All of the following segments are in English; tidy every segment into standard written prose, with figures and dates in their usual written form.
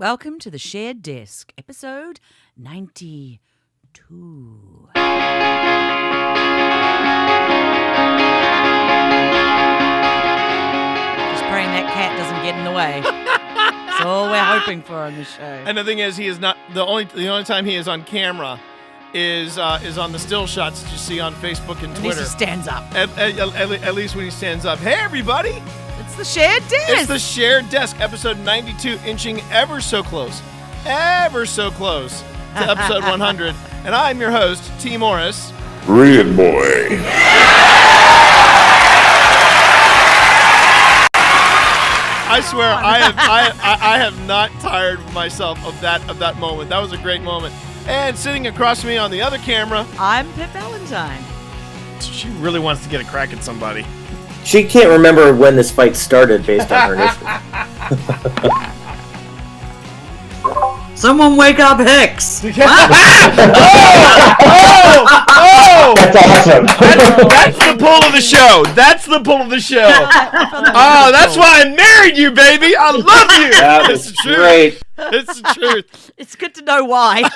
Welcome to the Shared Desk, episode 92. Just praying that cat doesn't get in the way. That's all we're hoping for on the show. And the thing is, he is not the only time he is on camera is on the still shots that you see on Facebook and Twitter. At least he stands up. At least when he stands up. Hey, everybody! It's the Shared Desk. It's the Shared Desk, episode 92, inching ever so close to episode 100. And I'm your host, T. Morris. Rian boy. I swear, I have not tired myself of that moment. That was a great moment. And sitting across from me on the other camera, I'm Pip Valentine. She really wants to get a crack at somebody. She can't remember when this fight started based on her history. Someone wake up Hicks! Oh! That's awesome. That's the pull of the show. That's the pull of the show. Oh, that's why I married you, baby. I love you. That It's was the truth. great. It's the truth. It's good to know why.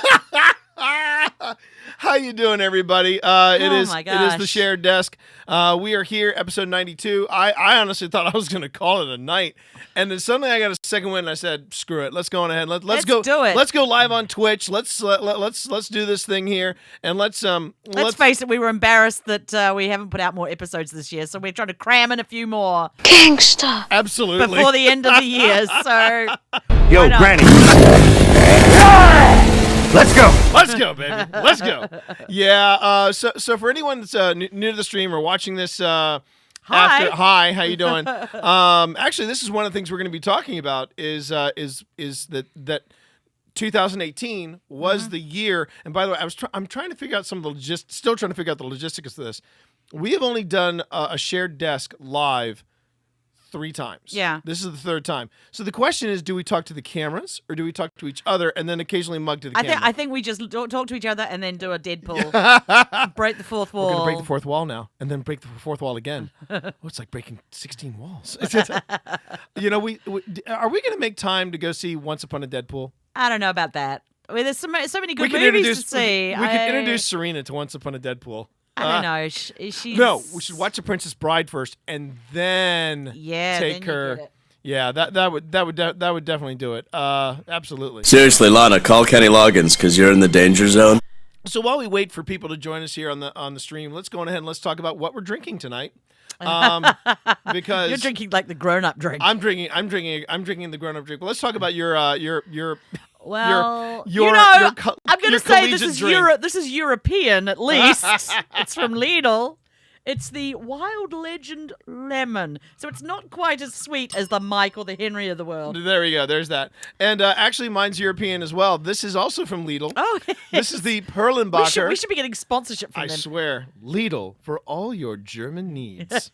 How you doing, everybody? It is the Shared Desk. We are here, episode 92. I honestly thought I was going to call it a night, and then suddenly I got a second wind, and I said, "Screw it, let's go on ahead. Let's go do it. Let's go live on Twitch. Let's do this thing here, and let's face it, we were embarrassed that we haven't put out more episodes this year, so we're trying to cram in a few more Gangsta. absolutely before the end of the year. So, Yo, Granny. Let's go. Let's go, baby. Let's go. Yeah. So for anyone that's new to the stream or watching this, Hi. Hi. How you doing? Actually, this is one of the things we're going to be talking about. Is that 2018 was the year. And by the way, I'm trying to figure out still trying to figure out the logistics of this. We have only done a Shared Desk live 3 times. Yeah. This is the 3rd time. So the question is, do we talk to the cameras or do we talk to each other and then occasionally mug to the camera? I think we just talk to each other and then do a Deadpool. Break the fourth wall. We're going to break the 4th wall now and then break the 4th wall again. It's like breaking 16 walls. You know, are we going to make time to go see Once Upon a Deadpool? I don't know about that. I mean, there's so many good We movies to see. We could introduce Serena to Once Upon a Deadpool. I don't know. She's... No, we should watch The Princess Bride first and then take then her. You get it. Yeah, that would definitely do it. Absolutely. Seriously, Lana, call Kenny Loggins because you're in the danger zone. So while we wait for people to join us here on the stream, let's go on ahead and let's talk about what we're drinking tonight. Because you're drinking like the grown-up drink. I'm drinking the grown-up drink. Well, let's talk about your Well, your I'm going to say this is drink. This is European at least. It's from Lidl. It's the Wild Legend Lemon. So it's not quite as sweet as the Mike or the Henry of the world. There we go. There's that. And actually, mine's European as well. This is also from Lidl. Oh, This is the Perlenbacher. we should be getting sponsorship from I them. swear, Lidl for all your German needs.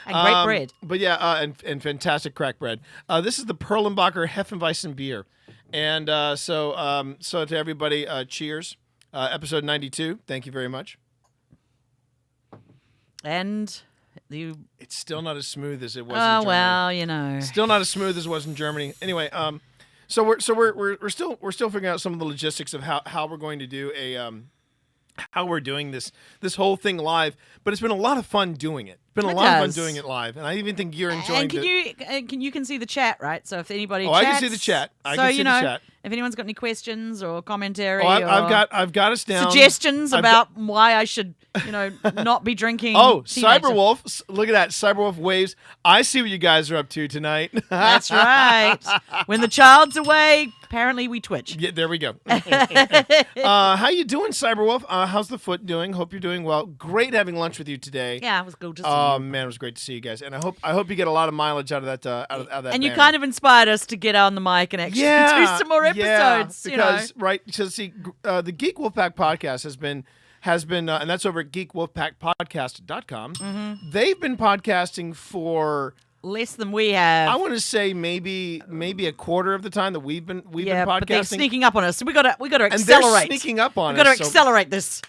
And great bread. But yeah, and fantastic crack bread. This is the Perlenbacher Hefeweizen beer. And so to everybody, cheers. Episode 92. Thank you very much. And it's still not as smooth as it was in oh Germany. well, you know. Still not as smooth as it was in Germany. Anyway, so we're still figuring out some of the logistics of how we're going to do how we're doing this whole thing live, but it's been a lot of fun doing it. It's been a lot of fun doing it live, and I even think you're enjoying it. And you can see the chat, right? So if anybody I can see the chat. I can see the chat. If anyone's got any questions or commentary, I've got us down suggestions about why I should, not be drinking. Oh, teenager. Cyberwolf! Look at that, Cyberwolf waves. I see what you guys are up to tonight. That's right. When the child's away, apparently we twitch. Yeah, there we go. How you doing, Cyberwolf? How's the foot doing? Hope you're doing well. Great having lunch with you today. Yeah, it was good to see you. Oh man, it was great to see you guys, and I hope you get a lot of mileage out of that. Out of that. And you banner. kind of inspired us to get on the mic and actually do some more episodes. Because right, so see, the Geek Wolfpack podcast has been, and that's over at geekwolfpackpodcast.com. Mm-hmm. They've been podcasting for less than we have. I want to say maybe a quarter of the time that we've been podcasting. But they're sneaking up on us. So we got to accelerate. And they're sneaking up on us. We got to accelerate this.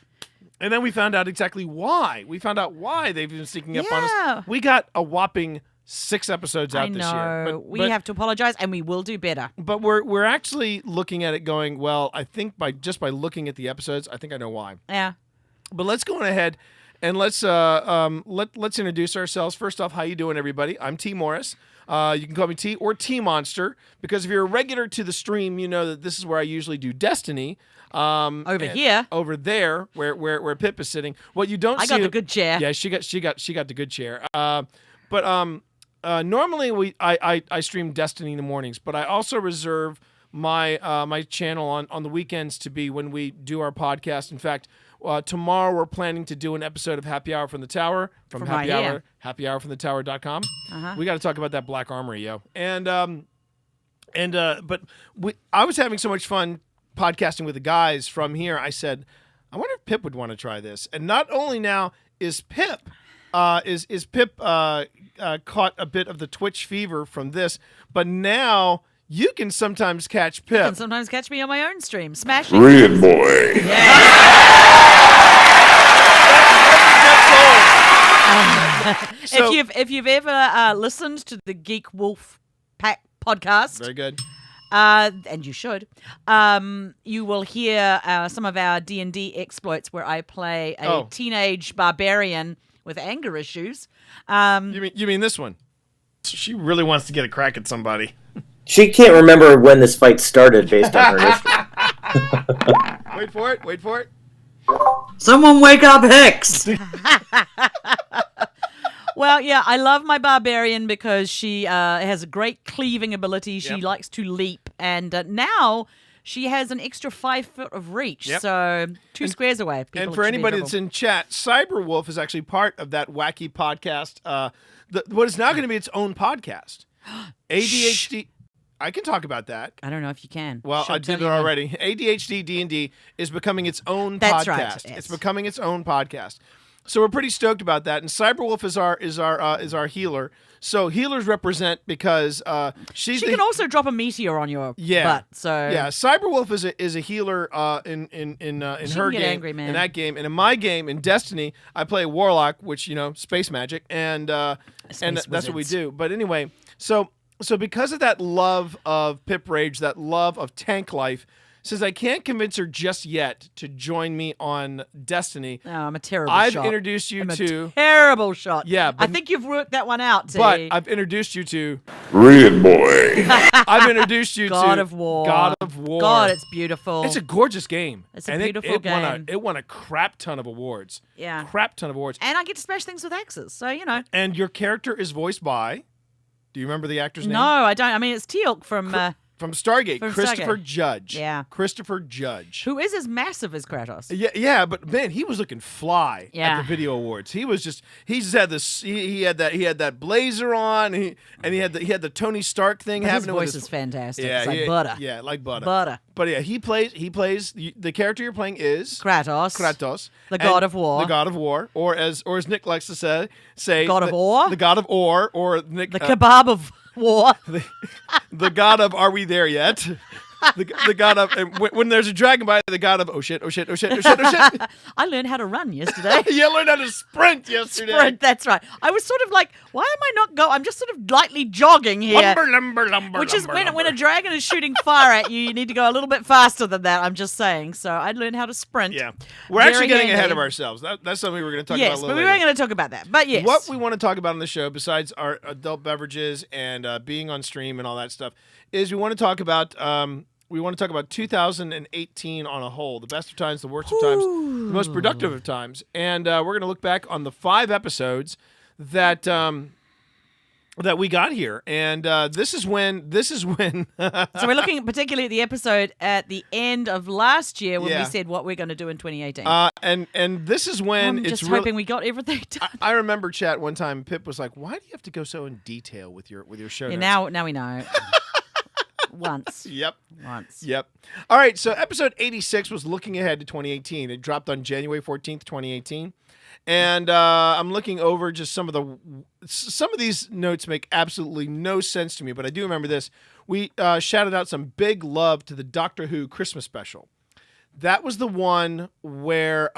And then we found out exactly why. We found out why they've been sneaking up on Yeah. us. We got a whopping 6 episodes out I this year. know. We have to apologize, and we will do better. But we're actually looking at it going, well, I think by looking at the episodes, I think I know why. Yeah. But let's go on ahead and let's introduce ourselves. First off, how you doing, everybody? I'm T Morris. You can call me T or T Monster, because if you're a regular to the stream, you know that this is where I usually do Destiny. Over here. Over there, where Pip is sitting. What you don't see. I got the good chair. Yeah, she got the good chair. Normally I stream Destiny in the mornings, but I also reserve my my channel on the weekends to be when we do our podcast. In fact, tomorrow we're planning to do an episode of Happy Hour from the Tower from right here. happyhourfromthetower.com. We got to talk about that Black Armory, yo. I was having so much fun podcasting with the guys from here. I said, I wonder if Pip would want to try this. And not only now is Pip caught a bit of the Twitch fever from this, but now you can sometimes catch Pip. You can sometimes catch me on my own stream, smashing. Red boy. So- if you've ever listened to the Geek Wolf Pack podcast, Very good. and you should, you will hear some of our D&D exploits where I play a teenage barbarian with anger issues. You mean this one? She really wants to get a crack at somebody. She can't remember when this fight started based on her history. Wait for it. Someone wake up Hicks! Well, yeah, I love my barbarian because she has a great cleaving ability. She likes to leap, and now she has an extra 5 foot of reach. Yep. So 2 squares away. And for anybody that's in chat, Cyberwolf is actually part of that wacky podcast. What is now going to be its own podcast. ADHD. I can talk about that. I don't know if you can. Well, I did it already. ADHD D&D is becoming its own That's podcast. right, yes. It's becoming its own podcast. So we're pretty stoked about that. And Cyberwolf is our healer. So healers represent because she can also drop a meteor on your butt. So yeah, Cyberwolf is a healer in her get game, angry, man. in that game, and in my game in Destiny, I play a warlock, which space magic, and that's what we wizards. do. But anyway, so because of that love of Pip Rage, that love of tank life, says I can't convince her just yet to join me on Destiny. Oh, I'm a terrible I've shot. introduced you I'm to a terrible shot. Yeah, I think you've worked that one out, T. but I've introduced you to Red boy. I've introduced you God to of War. God of War. God, it's beautiful. It's a gorgeous game. It's a And beautiful game. It won a crap ton of awards. Yeah. Crap ton of awards. And I get to smash things with axes, so you know. And your character is voiced by, do you remember the actor's name? No, I don't. I mean, it's Teal'c from From Stargate, From Christopher Stargate. Judge. Yeah. Christopher Judge. who is as massive as Kratos. Yeah, but man, he was looking fly Yeah. at the video awards. He just had this. He had that blazer on. He had the Tony Stark thing But his happening. voice with his, is fantastic. yeah, it's like he- butter. Yeah, like butter. Butter. But yeah, he plays the character you're playing is Kratos. The and God of War. The God of War, or as Nick likes to say God of War? The God of War, or Nick The kebab of war. the God of Are We There Yet? The God of and when there's a dragon by the God of oh shit. I learned how to run yesterday. You learned how to sprint yesterday. Sprint, that's right. I was sort of like, why am I not go? I'm just sort of lightly jogging here. Lumber. Which is when a dragon is shooting fire at you, you need to go a little bit faster than that. I'm just saying. So I learned how to sprint. Yeah, we're Very actually getting handy. ahead of ourselves. That's something we're going to talk about a Yes, little but we later. weren't going to talk about that. But yes. What we want to talk about on the show, besides our adult beverages and being on stream and all that stuff, is we want to talk about 2018 on a whole, the best of times, the worst of times, the most productive of times, and we're going to look back on the 5 episodes that we got here, and this is when. So we're looking particularly at the episode at the end of last year when Yeah. we said what we're going to do in 2018. and this is when I'm it's just really. hoping we got everything done. I remember chat one time. Pip was like, "Why do you have to go so in detail with your show Yeah, notes?" now we know. Once. Yep. Once. Yep. All right. So episode 86 was looking ahead to 2018. It dropped on January 14th, 2018. And I'm looking over just some of these notes make absolutely no sense to me, but I do remember this. We shouted out some big love to the Doctor Who Christmas special. That was the one where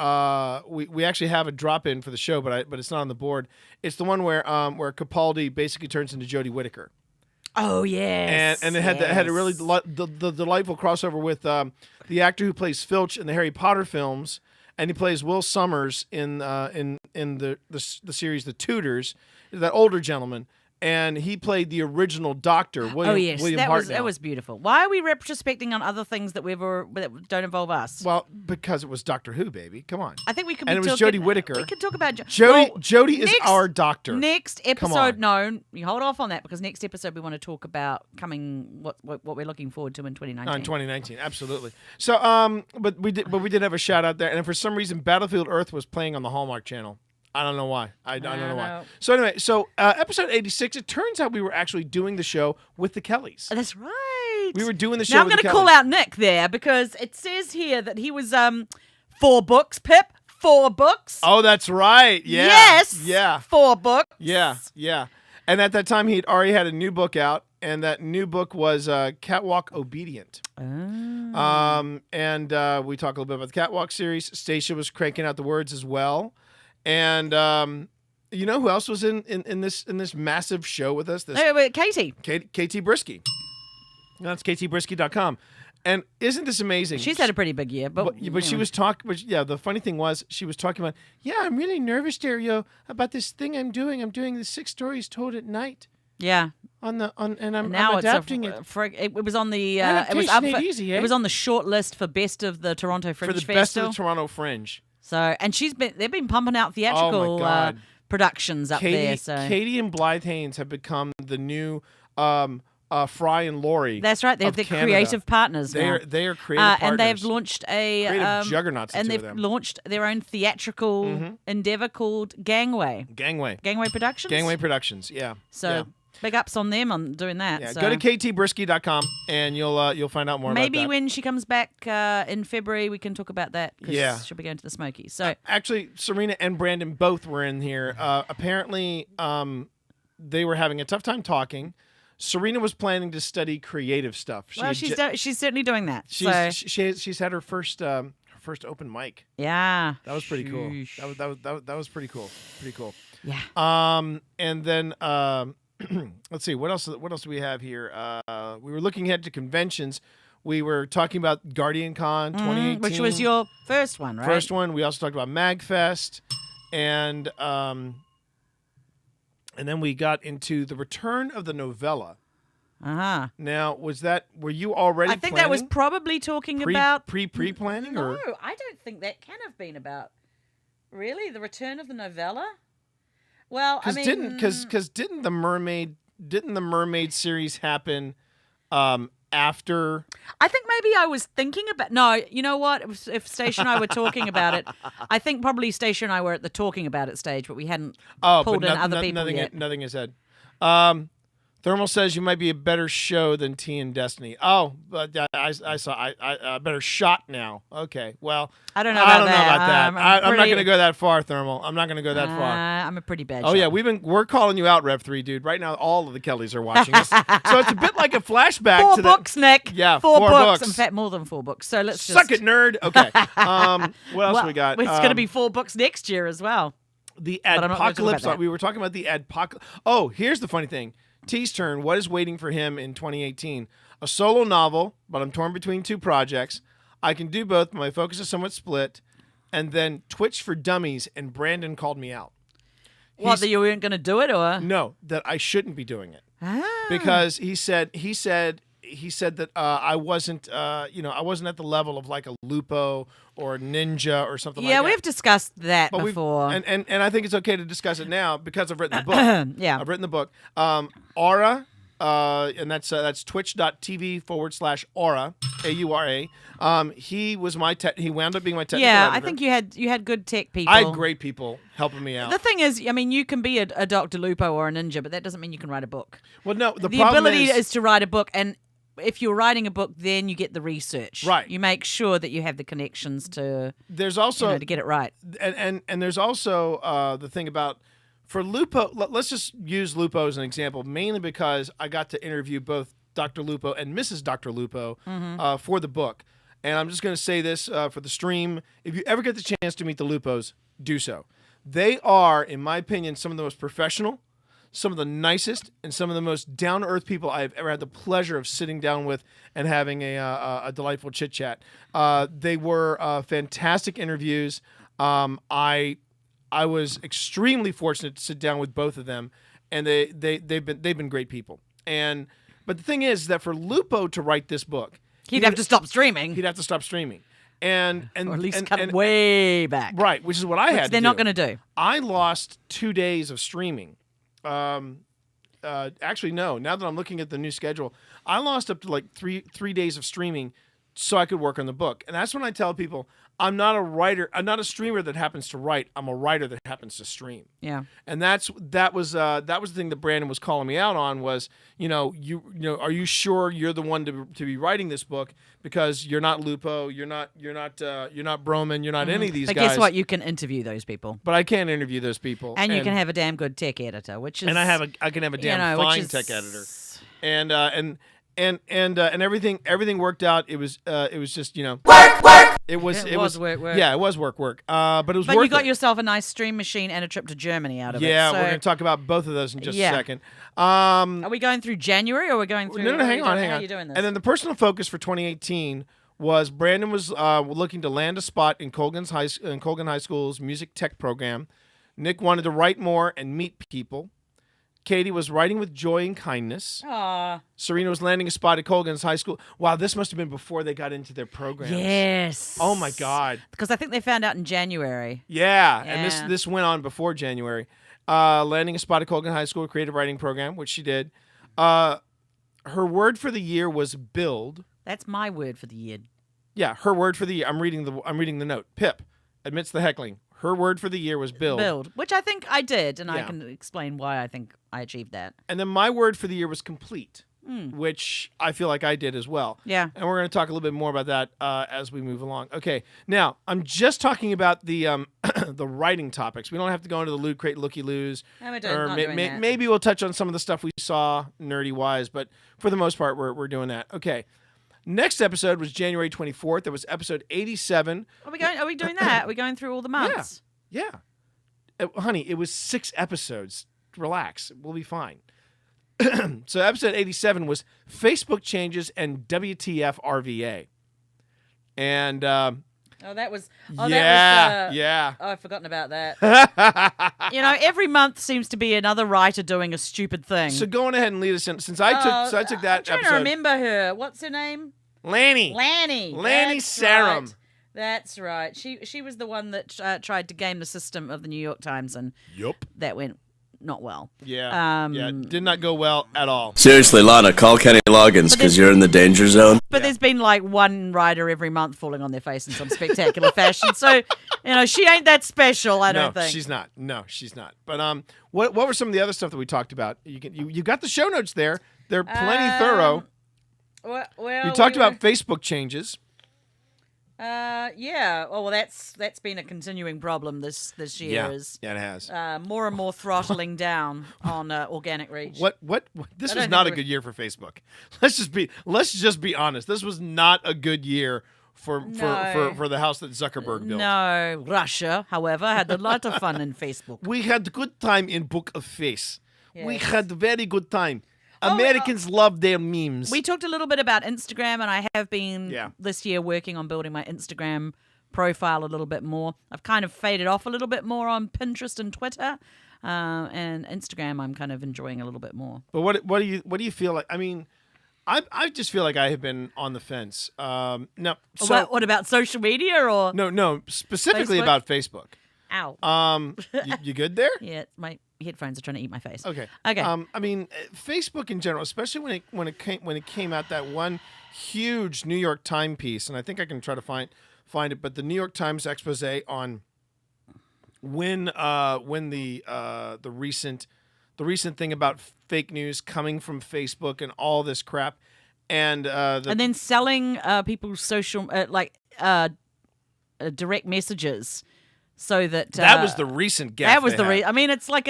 we actually have a drop in for the show, but it's not on the board. It's the one where Capaldi basically turns into Jodie Whittaker. Oh yes, and it had a really the delightful crossover with the actor who plays Filch in the Harry Potter films, and he plays Will Summers in the series The Tudors, that older gentleman. And he played the original Doctor, William Hartnell. That was beautiful. Why are we retrospecting on other things that that don't involve us? Well, because it was Doctor Who, baby. Come on. I think we could. And it was Jodie Whittaker. We could talk about Jodie is our Doctor. Next episode, no, you hold off on that because next episode we want to talk about what we're looking forward to in 2019. In 2019, absolutely. So, but we did have a shout out there, and for some reason, Battlefield Earth was playing on the Hallmark Channel. I don't know why. I don't know why. So anyway, episode 86, it turns out we were actually doing the show with the Kellys. That's right. We were doing the show now I'm with the going Kellys. to call out Nick there because it says here that he was 4 books, Pip. 4 books. Oh, that's right. Yeah. Yes. Yeah. 4 books. Yeah. Yeah. And at that time, he'd already had a new book out, and that new book was Catwalk Obedient. Oh. And we talk a little bit about the Catwalk series. Stacia was cranking out the words as well. And you know who else was in this massive show with us? Wait, Katie. KT Brisky. That's ktbrisky.com. And isn't this amazing? She's had a pretty big year, but she was talking. Yeah, the funny thing was she was talking about. Yeah, I'm really nervous, Dario, about this thing I'm doing. I'm doing the 6 stories told at night. Yeah. And I'm now adapting it was on the it was on the short list for best of the Toronto Fringe for the Festival. best of the Toronto Fringe. So, and they've been pumping out theatrical productions up there. So Katie and Blythe Haynes have become the new Fry and Laurie. That's right. They're creative partners now. They are creative partners. And they've launched creative juggernauts. And they've launched their own theatrical endeavor called Gangway. Gangway Productions. Gangway Productions. Yeah. So. Yeah. Big ups on them on doing that. Yeah, so. go to ktbrisky.com and you'll find out more about that. Maybe when she comes back in February, we can talk about that because she'll be going to the Smokies. So actually, Serena and Brandon both were in here. Apparently, they were having a tough time talking. Serena was planning to study creative stuff. She's certainly doing that. She's had her first open mic. Yeah, that was pretty cool. That was pretty cool. Pretty cool. Yeah. And then. Let's see what else do we have here. We were looking ahead to conventions. We were talking about Guardian Con 2018, which was your first one, right? First one. We also talked about MagFest, and then we got into the return of the novella. Now, were you already? I think that was probably talking about pre-planning. No, I don't think that can have been about really the return of the novella. Well, didn't the mermaid series happen after? I think maybe I was thinking about. No, you know what? If Stacia and I were talking about it, I think probably Stacia and I were at the talking about it stage, but we hadn't pulled in other people yet. Nothing is said. Thermal says you might be a better show than T and Destiny. Oh, but I saw a better shot now. Okay, well, I don't know about that. I'm not going to go that far, Thermal. I'm not going to go that far. I'm a pretty bad. Oh yeah, we're calling you out, Rev 3, dude. Right now, all of the Kellys are watching us, so it's a bit like a flashback. 4 books, Nick. Yeah, 4 books. In fact, more than 4 books. So let's suck it, nerd. Okay. What else we got? It's going to be 4 books next year as well. The Adpocalypse. We were talking about the Adpocalypse. Oh, here's the funny thing. T's turn. What is waiting for him in 2018? A solo novel, but I'm torn between 2 projects. I can do both, but my focus is somewhat split. And then Twitch for Dummies, and Brandon called me out. What, that you weren't going to do it, or? No, that I shouldn't be doing it. Because he said that I wasn't at the level of like a Lupo or a Ninja or something like that. Yeah, we've discussed that but before. And I think it's okay to discuss it now because I've written the book. Yeah. I've written the book. Aura, and that's twitch.tv/Aura, AURA. He was he wound up being my technical editor. I think you had good tech people. I had great people helping me out. The thing is, I mean, you can be a Dr. Lupo or a ninja, but that doesn't mean you can write a book. Well, no, the problem ability is to write a book, and if you're writing a book, then you get the research. Right. You make sure that you have the connections to. There's also to get it right. And there's also the thing about for Lupo. Let's just use Lupo as an example, mainly because I got to interview both Dr. Lupo and Mrs. Dr. Lupo for the book. And I'm just going to say this for the stream. If you ever get the chance to meet the Lupos, do so. They are, in my opinion, some of the most professional, some of the nicest, and some of the most down-to-earth people I've ever had the pleasure of sitting down with and having a delightful chit-chat. They were fantastic interviews. I was extremely fortunate to sit down with both of them, and they've been great people. But the thing is that for Lupo to write this book, he'd have to stop streaming. He'd have to stop streaming. And or at least cut way back. Right, which is what I had to do. They're not going to do. I lost 2 days of streaming. Actually, no. Now that I'm looking at the new schedule, I lost up to like three days of streaming so I could work on the book. And that's when I tell people, I'm not a writer. I'm not a streamer that happens to write. I'm a writer that happens to stream. Yeah. And that was the thing that Brandon was calling me out on was, are you sure you're the one to be writing this book, because you're not Lupo, you're not Broman, you're not any of these but guys. But guess what? You can interview those people. But I can't interview those people. And you can have a damn good tech editor, which is I can have a damn fine tech editor. And everything worked out. It was just work. It was work. Yeah, it was work. But it was. But worth you got it. yourself a nice stream machine and a trip to Germany out of it. Yeah, so we're going to talk about both of those in just a second. Are we going through January or are we going through? No, hang on. How are you doing this? And then the personal focus for 2018 was Brandon was looking to land a spot in Colgan High School's music tech program. Nick wanted to write more and meet people. Katie was writing with joy and kindness. Aww. Serena was landing a spot at Colgan's High School. Wow, this must have been before they got into their programs. Yes. Oh my God. Because I think they found out in January. Yeah. And this went on before January. Landing a spot at Colgan High School creative writing program, which she did. Her word for the year was build. That's my word for the year. Yeah, her word for the year. I'm reading the note. Pip admits the heckling. Her word for the year was build. Build, which I think I did, and I can explain why I think I achieved that. And then my word for the year was complete, which I feel like I did as well. Yeah. And we're going to talk a little bit more about that as we move along. Okay, now I'm just talking about the the writing topics. We don't have to go into the Loot Crate Looky-Loos. No, we're not doing that. Maybe we'll touch on some of the stuff we saw nerdy-wise, but for the most part, we're doing that. Okay. Next episode was January 24th. That was episode 87. Are we doing that? Are we going through all the months? Yeah. Honey, it was 6 episodes. Relax. We'll be fine. So episode 87 was Facebook changes and WTF RVA. And that was yeah. Oh, I've forgotten about that. Every month seems to be another writer doing a stupid thing. So go on ahead and lead us in. Since I took that I'm trying episode. to remember her. What's her name? Lanny Sarum. Right. That's right. She was the one that tried to game the system of the New York Times, and that went not well. Yeah. Did not go well at all. Seriously, Lana, call Kenny Loggins because you're in the danger zone. But there's been like one writer every month falling on their face in some spectacular fashion. So, she ain't that special, I don't think. No, she's not. No, she's not. But what were some of the other stuff that we talked about? You got the show notes there. They're plenty thorough. Well, you talked about Facebook changes. Yeah. Oh, well, that's been a continuing problem this year. Yeah, it has. More and more throttling down on organic reach. What? This was not a good year for Facebook. Let's just be honest. This was not a good year for the house that Zuckerberg built. No, Russia, however, had a lot of fun in Facebook. We had good time in Book of Face. Yes. We had very good time. Americans love their memes. We talked a little bit about Instagram, and I have been this year working on building my Instagram profile a little bit more. I've kind of faded off a little bit more on Pinterest and Twitter, and Instagram I'm kind of enjoying a little bit more. But what do you feel like? I mean, I just feel like I have been on the fence. No. So, what about social media or no, specifically Facebook? About Facebook. Ow. You good there? Yeah, my headphones are trying to eat my face. Okay. I mean, Facebook in general, especially when it came out, that one huge New York Times piece, and I think I can try to find it, but the New York Times expose on when the recent thing about fake news coming from Facebook and all this crap, and then selling people's social direct messages. So that was the recent gaffe. That was I mean, it's like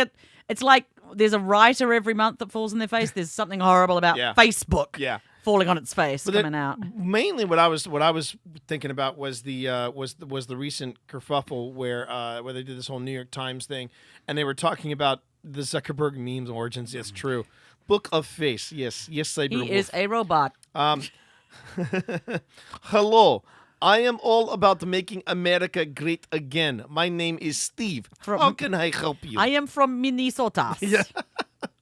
there's a writer every month that falls in their face. There's something horrible about Facebook. Yeah. falling on its face, But coming out. Mainly, what I was thinking about was the recent kerfuffle where they did this whole New York Times thing, and they were talking about the Zuckerberg memes origins. Yes, true. Book of Face. Yes, Cyberwolf. He is a robot. Hello. I am all about making America great again. My name is Steve. How can I help you? I am from Minnesota. Yeah.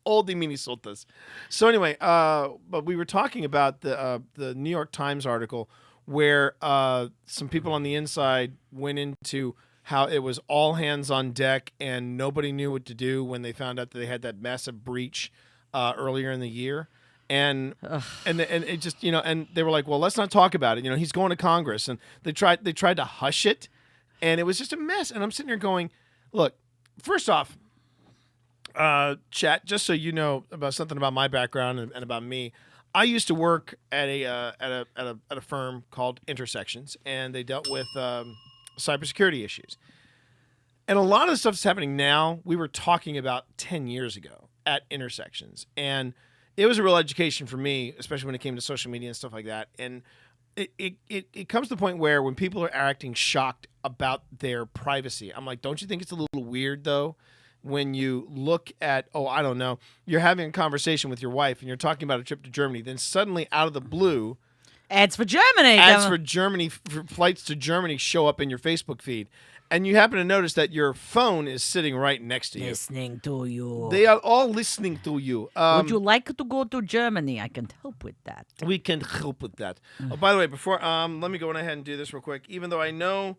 All the Minnesotas. So anyway, but we were talking about the New York Times article where some people on the inside went into how it was all hands on deck and nobody knew what to do when they found out that they had that massive breach earlier in the year. And it just, and they were like, well, let's not talk about it. He's going to Congress, and they tried to hush it, and it was just a mess. And I'm sitting here going, look, first off, chat, just so you know about something about my background and about me, I used to work at a firm called Intersections, and they dealt with cybersecurity issues. And a lot of the stuff that's happening now, we were talking about 10 years ago at Intersections, and it was a real education for me, especially when it came to social media and stuff like that. And it comes to the point where when people are acting shocked about their privacy, I'm like, don't you think it's a little weird, though, when you look at, I don't know, you're having a conversation with your wife and you're talking about a trip to Germany, then suddenly out of the blue, ads for Germany. For flights to Germany show up in your Facebook feed. And you happen to notice that your phone is sitting right next to you. Listening to you. They are all listening to you. Would you like to go to Germany? I can help with that. We can help with that. Oh, by the way, before let me go ahead and do this real quick. Even though I know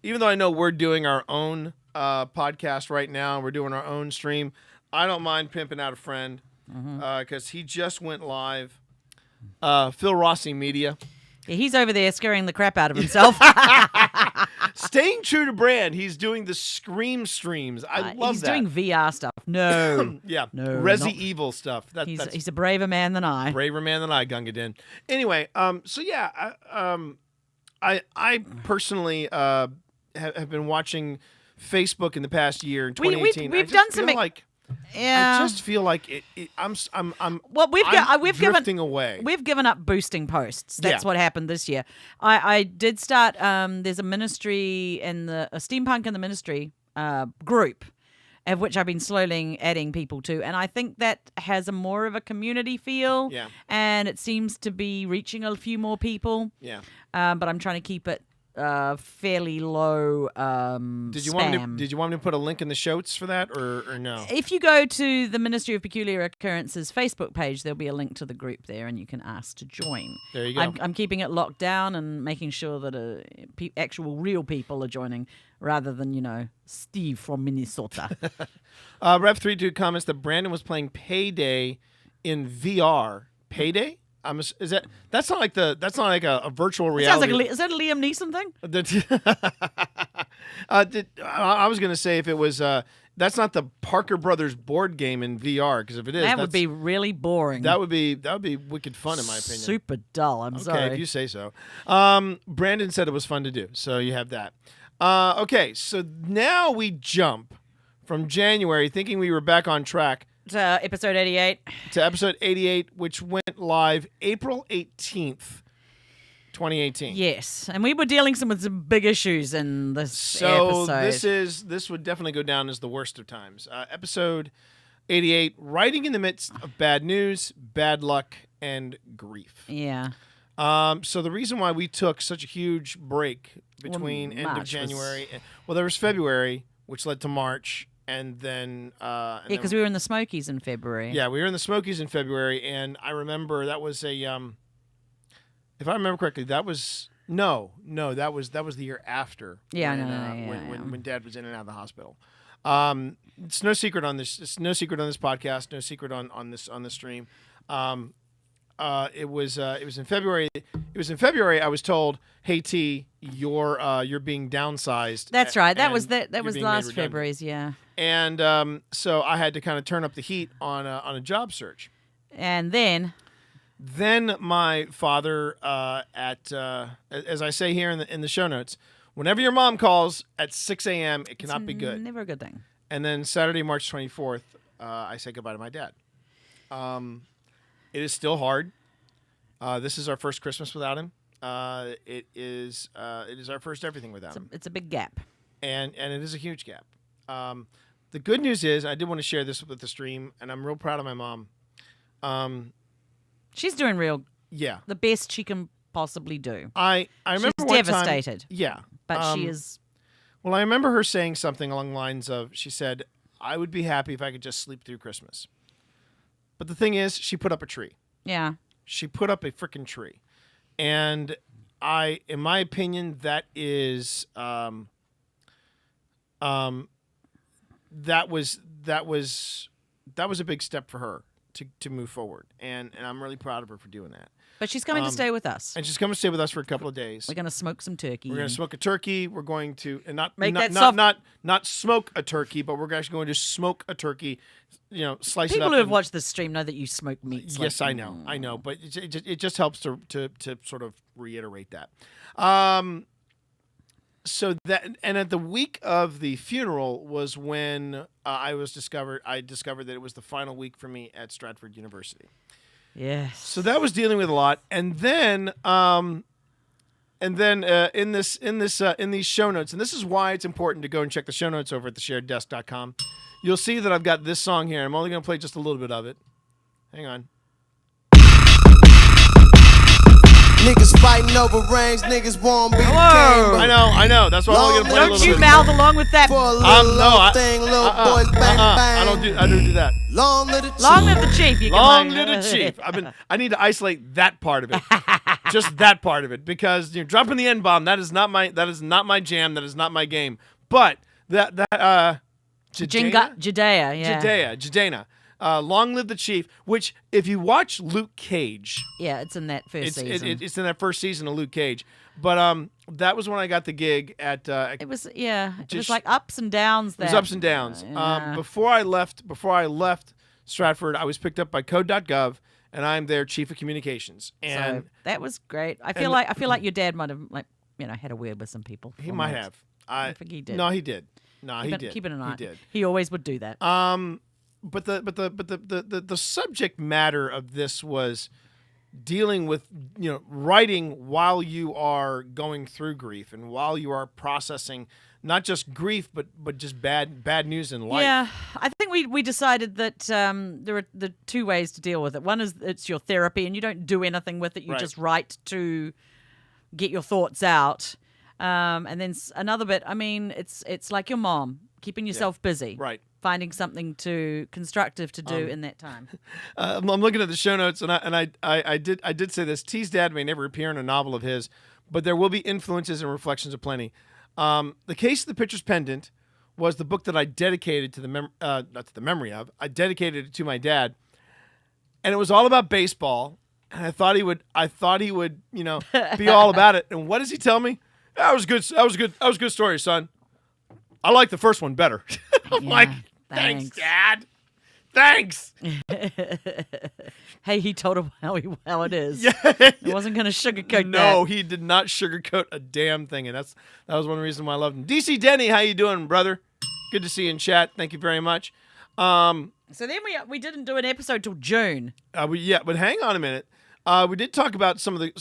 we're doing our own podcast right now, we're doing our own stream, I don't mind pimping out a friend because he just went live. Phil Rossi Media. Yeah, he's over there scaring the crap out of himself. Staying true to brand, he's doing the Scream streams. I love he's that. He's doing VR stuff. No. Yeah. No. Resi Evil stuff. He's a braver man than I. Braver man than I, Gunga Din. Anyway, so yeah, I personally have been watching Facebook in the past year in 2018. We've done some. I just feel like I'm drifting away. We've given up boosting posts. That's what happened this year. I did start. There's a ministry and a steampunk in the ministry group, of which I've been slowly adding people to, and I think that has a more of a community feel. Yeah. And it seems to be reaching a few more people. Yeah. But I'm trying to keep it fairly low Did you spam. want me to put a link in the shows for that or no? If you go to the Ministry of Peculiar Occurrences Facebook page, there'll be a link to the group there, and you can ask to join. There you go. I'm keeping it locked down and making sure that actual real people are joining rather than, Steve from Minnesota. Rev32 comments that Brandon was playing Payday in VR. Payday? That's not like a virtual reality. Sounds like is that a Liam Neeson thing? I was gonna say if it was that's not the Parker Brothers board game in VR, because if it is, that would be really boring. That would be wicked fun in my opinion. Super dull. I'm sorry. Okay, if you say so. Brandon said it was fun to do, so you have that. Okay, so now we jump from January, thinking we were back on track. To episode 88. To episode 88, which went live April 18th, 2018. Yes, and we were dealing with some big issues in this episode. So this would definitely go down as the worst of times. Episode 88, writing in the midst of bad news, bad luck, and grief. Yeah. So the reason why we took such a huge break between end of January, there was February, which led to March. And then... because we were in the Smokies in February. Yeah, we were in the Smokies in February, and I remember that was a... if I remember correctly, that was... No, that was the year after. Yeah, when Dad was in and out of the hospital. It's no secret on this. It's no secret on this podcast. No secret on this stream. It was in February. It was in February. I was told, "Hey T, you're being downsized." That's right. That was last February's. Yeah. And so I had to kind of turn up the heat on a job search. And then my father as I say here in the show notes, whenever your mom calls at 6 a.m., it cannot be good. Never a good thing. And then Saturday, March 24th, I say goodbye to my dad. It is still hard. This is our first Christmas without him. It is our first everything without him. It's a big gap. And it is a huge gap. The good news is, I did want to share this with the stream, and I'm real proud of my mom. She's doing the best she can possibly do. I remember She's one devastated. Time, yeah. But she is... Well, I remember her saying something along the lines of, she said, I would be happy if I could just sleep through Christmas. But the thing is, she put up a tree. Yeah. She put up a freaking tree. And in my opinion, that is, that was a big step for her to move forward. And I'm really proud of her for doing that. But she's coming to stay with us. And she's coming to stay with us for a couple of days. We're going to smoke some turkey. We're going to smoke a turkey. We're going to not smoke a turkey, but we're actually going to smoke a turkey. Slice it up. People who have watched this stream know that you smoke meat. Yes, I know, but it just helps to sort of reiterate that. So that, and at the week of the funeral was when I discovered that it was the final week for me at Stratford University. Yes. So that was dealing with a lot, and then in these show notes, and this is why it's important to go and check the show notes over at theshareddesk.com. You'll see that I've got this song here. I'm only going to play just a little bit of it. Hang on. Niggas fighting over rings, niggas won't be the king. I know. That's why I'm only going to play a little bit. Don't you mouth along with that? Boys bang bang. I don't do that. Long live the chief. Long live the chief. Long live the chief. I need to isolate that part of it. Just that part of it, because you're dropping the N-bomb. That is not my jam. That is not my game. But Jadena. Long live the chief. Which, if you watch Luke Cage, it's in that first season. It's in that first season of Luke Cage. But that was when I got the gig at. It was like ups and downs. It was ups and downs. Yeah. Before I left Stratford, I was picked up by Code.gov, and I'm their chief of communications. And so that was great. I feel like your dad might have had a word with some people. He might have. I think he did. No, he did. No, he did. Keeping an eye. He did. He always would do that. But the subject matter of this was dealing with writing while you are going through grief and while you are processing not just grief but just bad news in life. Yeah, I think we decided that there are the two ways to deal with it. One is it's your therapy and you don't do anything with it. You just write to get your thoughts out. And then another bit, it's like your mom, keeping yourself busy. Right. Finding something constructive to do in that time. I'm looking at the show notes, and I did say this. T's dad may never appear in a novel of his, but there will be influences and reflections aplenty. The Case of the Pitcher's Pendant was the book that I dedicated to not to the memory of. I dedicated it to my dad, and it was all about baseball. And I thought he would, be all about it. And what does he tell me? That was good. That was a good story, son. I like the first one better. I'm like, thanks, Dad. Thanks. Hey, he told him how it is. Yeah. He wasn't going to sugarcoat that. No, he did not sugarcoat a damn thing, and that was one reason why I loved him. DC Denny, how you doing, brother? Good to see you in chat. Thank you very much. So then we didn't do an episode till June. But hang on a minute. We did talk about some of the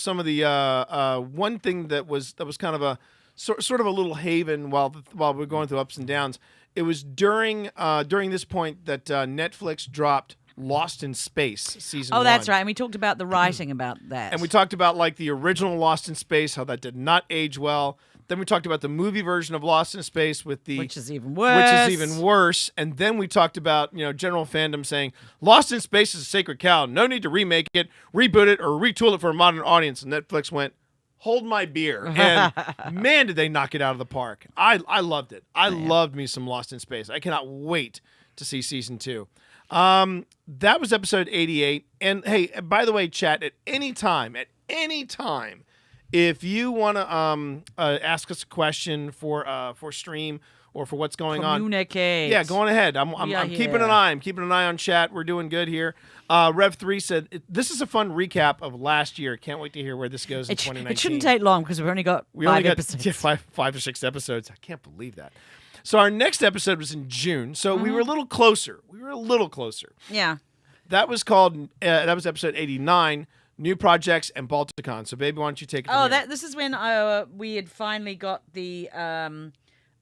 one thing that was kind of a sort of a little haven while we're going through ups and downs. It was during this point that Netflix dropped Lost in Space season 1. Oh, that's right. And we talked about the writing about that. And we talked about like the original Lost in Space, how that did not age well. Then we talked about the movie version of Lost in Space which is even worse. And then we talked about, general fandom saying Lost in Space is a sacred cow. No need to remake it, reboot it, or retool it for a modern audience. And Netflix went, hold my beer. And man, did they knock it out of the park. I loved it. I loved me some Lost in Space. I cannot wait to see season 2. That was episode 88. And hey, by the way, chat, at any time, if you want to ask us a question for stream or for what's going on, communicate. Go on ahead. I'm keeping an eye. I'm keeping an eye on chat. We're doing good here. Rev3 said, this is a fun recap of last year. Can't wait to hear where this goes in 2019. It shouldn't take long because we've only got five episodes. Five or six episodes. I can't believe that. So our next episode was in June. So we were a little closer. Yeah. That was called, that was episode 89, new projects, and Balticon. So, baby, why don't you take it from here? This is when we had finally got the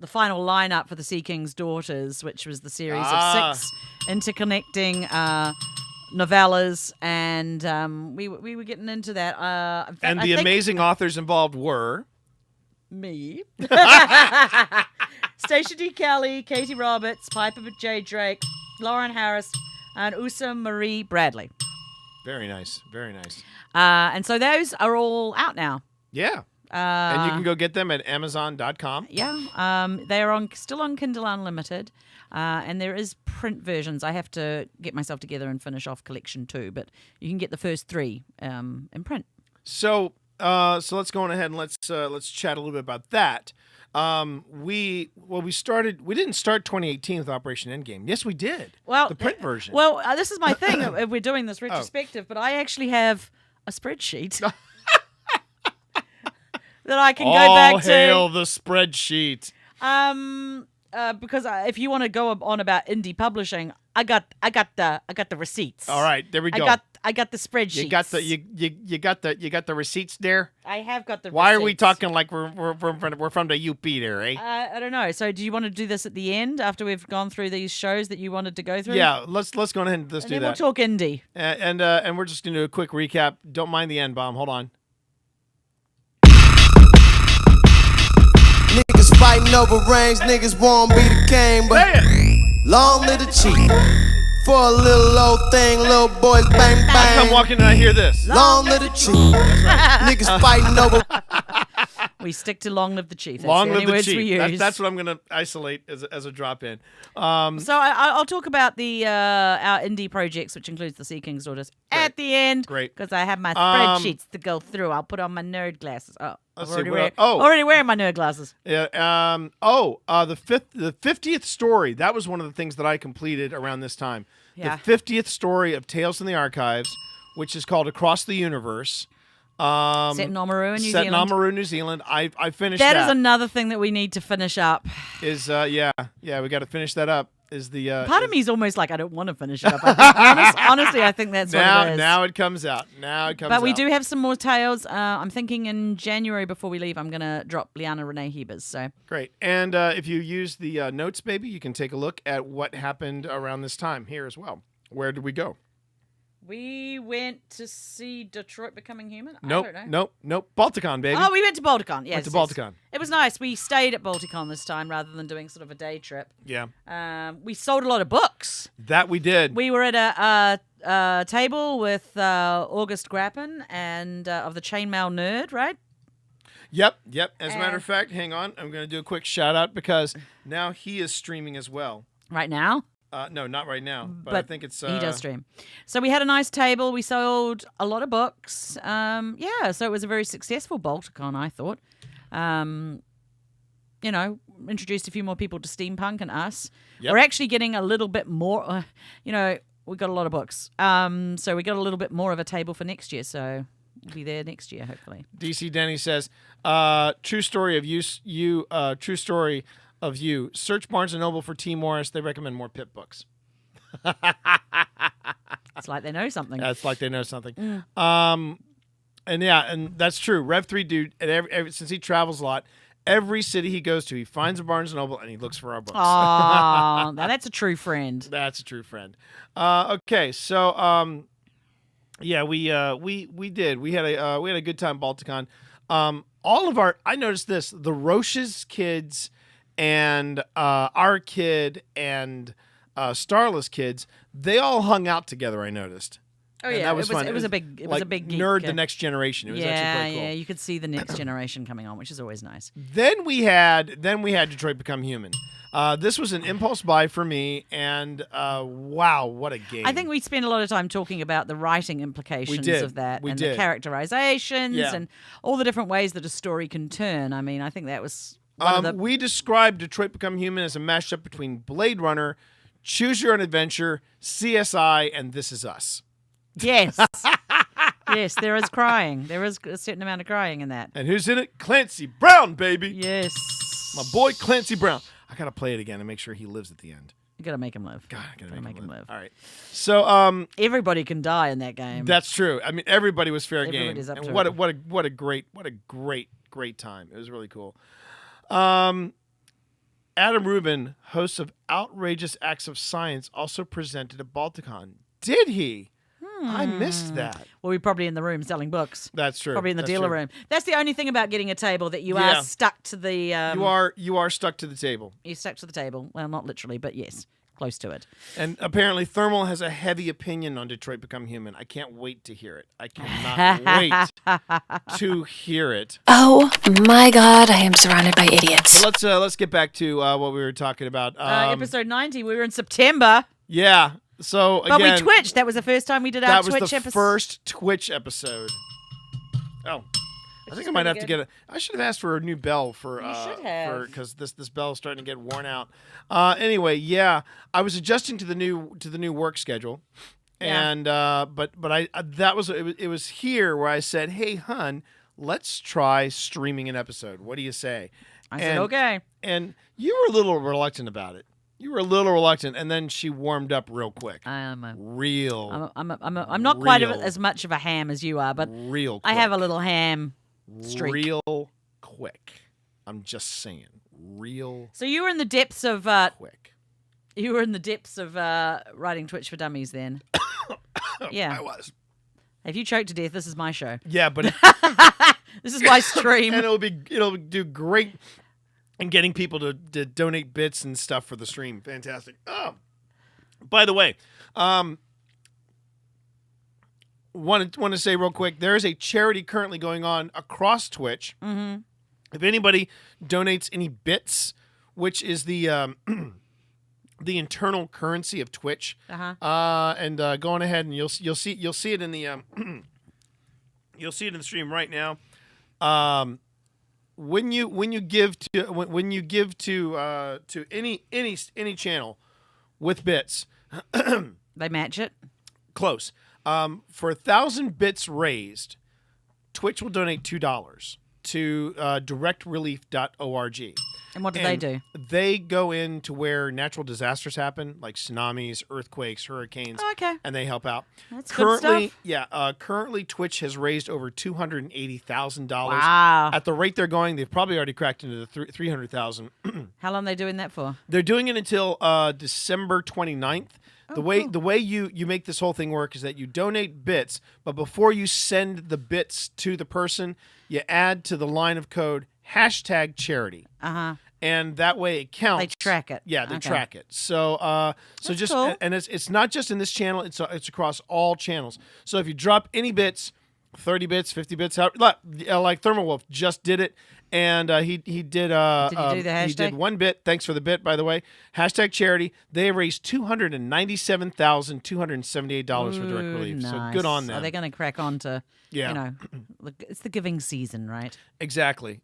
final lineup for the Sea King's Daughters, which was the series of 6 interconnecting novellas, and we were getting into that. In fact, And the amazing authors involved were... me, Stacia D. Kelly, Katie Roberts, Piper J. Drake, Lauren Harris, and Usa Marie Bradley. Very nice. Very nice. And so those are all out now. Yeah. And you can go get them at Amazon.com. Yeah. They are still on Kindle Unlimited. And there is print versions. I have to get myself together and finish off collection 2, but you can get the first 3 in print. So let's go on ahead and let's chat a little bit about that. We didn't start 2018 with Operation Endgame. Yes, we did. Well, the print version. Well, this is my thing. If we're doing this retrospective, but I actually have a spreadsheet that I can go back to. All hail the spreadsheet. Because if you want to go on about indie publishing, I got the receipts. All right, there we go. I got the spreadsheet. You got the receipts there. I have got the. Why receipts. are we talking like we're from the UP there, eh? I don't know. So do you want to do this at the end after we've gone through these shows that you wanted to go through? Yeah, let's go ahead and let's and do then that. We'll talk indie. And we're just gonna do a quick recap. Don't mind the N-bomb. Hold on. Niggas fighting over rings, niggas won't be the king, but long live the chief. For a little old thing, little boys bang I bang. come walking and I hear this. Long live the chief. Niggas fighting over. We stick to long live the chief. That's Long the live only the words we chief. use. That's what I'm gonna isolate as a drop in. So I'll talk about the our indie projects, which includes the Sea King's Daughters, at the end. Great. Because I have my spreadsheets to go through. I'll put on my nerd glasses. Oh, Let's I'm see, already wearing my nerd glasses. Yeah. The 50th story. That was one of the things that I completed around this time. Yeah. The 50th story of Tales from the Archives, which is called Across the Universe. Set in Oamaru in New Set in Zealand. Oamaru, New Zealand. I finished that. That is another thing that we need to finish up. We got to finish that up. Is the Part of me is almost like I don't want to finish it up. I think, honestly, I think that's what it is. Now it comes out. But we do have some more tales. I'm thinking in January before we leave, I'm going to drop Liana Renee Hebers. So great. And if you use the notes, baby, you can take a look at what happened around this time here as well. Where did we go? We went to see Detroit Becoming Human. Nope. I don't know. Nope. Balticon, baby. Oh, we went to Balticon. Yes, Went to Balticon. It was nice. We stayed at Balticon this time rather than doing sort of a day trip. Yeah. We sold a lot of books. That we did. We were at a table with August Grappin and of the Chainmail Nerd, right? Yep. As a matter of fact, hang on. I'm going to do a quick shout out because now he is streaming as well. Right now? No, not right now. But I think it's... he does stream. So we had a nice table. We sold a lot of books. So it was a very successful Balticon, I thought. Introduced a few more people to steampunk and us. Yep. We're actually getting a little bit more... we got a lot of books. So we got a little bit more of a table for next year. So we'll be there next year, hopefully. DC Denny says, true story of true story of you. Search Barnes & Noble for T. Morris. They recommend more Pip books. It's like they know something. That's like they know something. And that's true. Rev 3 dude, since he travels a lot, every city he goes to, he finds a Barnes & Noble and he looks for our books. Oh, now that's a true friend. That's a true friend. Okay, so we did. We had a good time Balticon. I noticed this, the Roche's kids and our kid and Starla's kids, they all hung out together, I noticed. Oh and yeah, that was fun. It was a big geek. Nerd the Next Generation. It was actually pretty cool. Yeah, you could see the next generation coming on, which is always nice. Then we had Detroit Become Human. This was an impulse buy for me, and wow, what a game! I think we spent a lot of time talking about the writing implications of that, the characterizations, and all the different ways that a story can turn. I mean, I think that was we described Detroit Become Human as a mashup between Blade Runner, Choose Your Own Adventure, CSI, and This Is Us. Yes. Yes, there is crying. There is a certain amount of crying in that. And who's in it? Clancy Brown, baby. Yes. My boy Clancy Brown. I got to play it again and make sure he lives at the end. You gotta make him live. God, I gotta make him live. live. All right. So everybody can die in that game. that's true. I mean, everybody was fair game. Everybody's up And to what a great time. It was really cool. Adam Rubin, host of Outrageous Acts of Science, also presented at Balticon. Did he? I missed that. Well, we're probably in the room selling books. That's true. Probably in the That's dealer true. room. That's the only thing about getting a table that you Yeah. are stuck to the. You are stuck to the table. You're stuck to the table. Well, not literally, but yes, close to it. And apparently, Thermal has a heavy opinion on Detroit Become Human. I can't wait to hear it. I cannot wait to hear it. Oh my God, I am surrounded by idiots. So let's get back to what we were talking about. Episode 90. We were in September. Yeah. So But again, we Twitched. That was the first time we did our that was Twitch the episode. first Twitch episode. Oh. I think I might have to get I should have asked for a new bell for should have. because this bell is starting to get worn out. Anyway, yeah, I was adjusting to the new work schedule, Yeah. and but it was here where I said, hey, hun, let's try streaming an episode. What do you say? I said, okay. And you were a little reluctant about it. You were a little reluctant, and then she warmed up real quick. I'm not quite as much of a ham as you are, but real. I have a little ham streak. Real quick. I'm just saying, real. So you were in the depths of quick. You were in the depths of writing Twitch for Dummies then. Yeah, I was. If you choke to death, this is my show. Yeah, but This is my stream. and it'll do great in getting people to donate bits and stuff for the stream. Fantastic. Oh, by the way, want to say real quick, there is a charity currently going on across Twitch. Mm-hmm. If anybody donates any bits, which is the the internal currency of Twitch, and go on ahead and you'll see it in the you'll see it in the stream right now. When you give to any channel with bits, They match it. close. For 1,000 bits raised, Twitch will donate $2 to directrelief.org. And what do they do? They go into where natural disasters happen, like tsunamis, earthquakes, hurricanes. Oh, okay. And they help out. That's good stuff. Yeah. Currently, Twitch has raised over $280,000. Wow. At the rate they're going, they've probably already cracked into the 300,000. How long are they doing that for? They're doing it until December 29th. The way you make this whole thing work is that you donate bits, but before you send the bits to the person, you add to the line of code #charity. And that way it counts. They track it. Yeah, they track it. So just cool. and it's not just in this channel, it's across all channels. So if you drop any bits, 30 bits, 50 bits, like Thermal Wolf just did it. And he did. Did you do the hashtag? He did 1 bit. Thanks for the bit, by the way. #charity. They raised $297,278 for direct relief. Nice. So good on them. Are they going to crack on to? Yeah. It's the giving season, right? Exactly.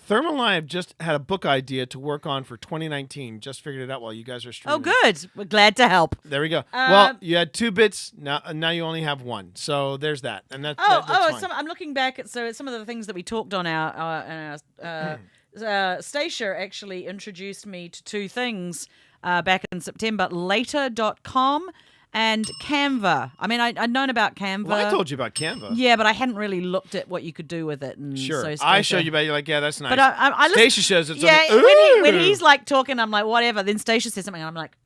Thermal and I have just had a book idea to work on for 2019. Just figured it out while you guys are streaming. Oh, good. We're glad to help. There we go. Well, you had 2 bits. Now you only have 1. So there's that. And that's fine. I'm looking back at some of the things that we talked on our Stacia actually introduced me to 2 things back in September: later.com and Canva. I mean, I'd known about Canva. Well, I told you about Canva. Yeah, but I hadn't really looked at what you could do with it. And Sure. So I showed you about it. You're like, yeah, that's nice. But I Stacia shows it. Yeah, like, when he's like talking, I'm like, whatever. Then Stacia says something, and I'm like,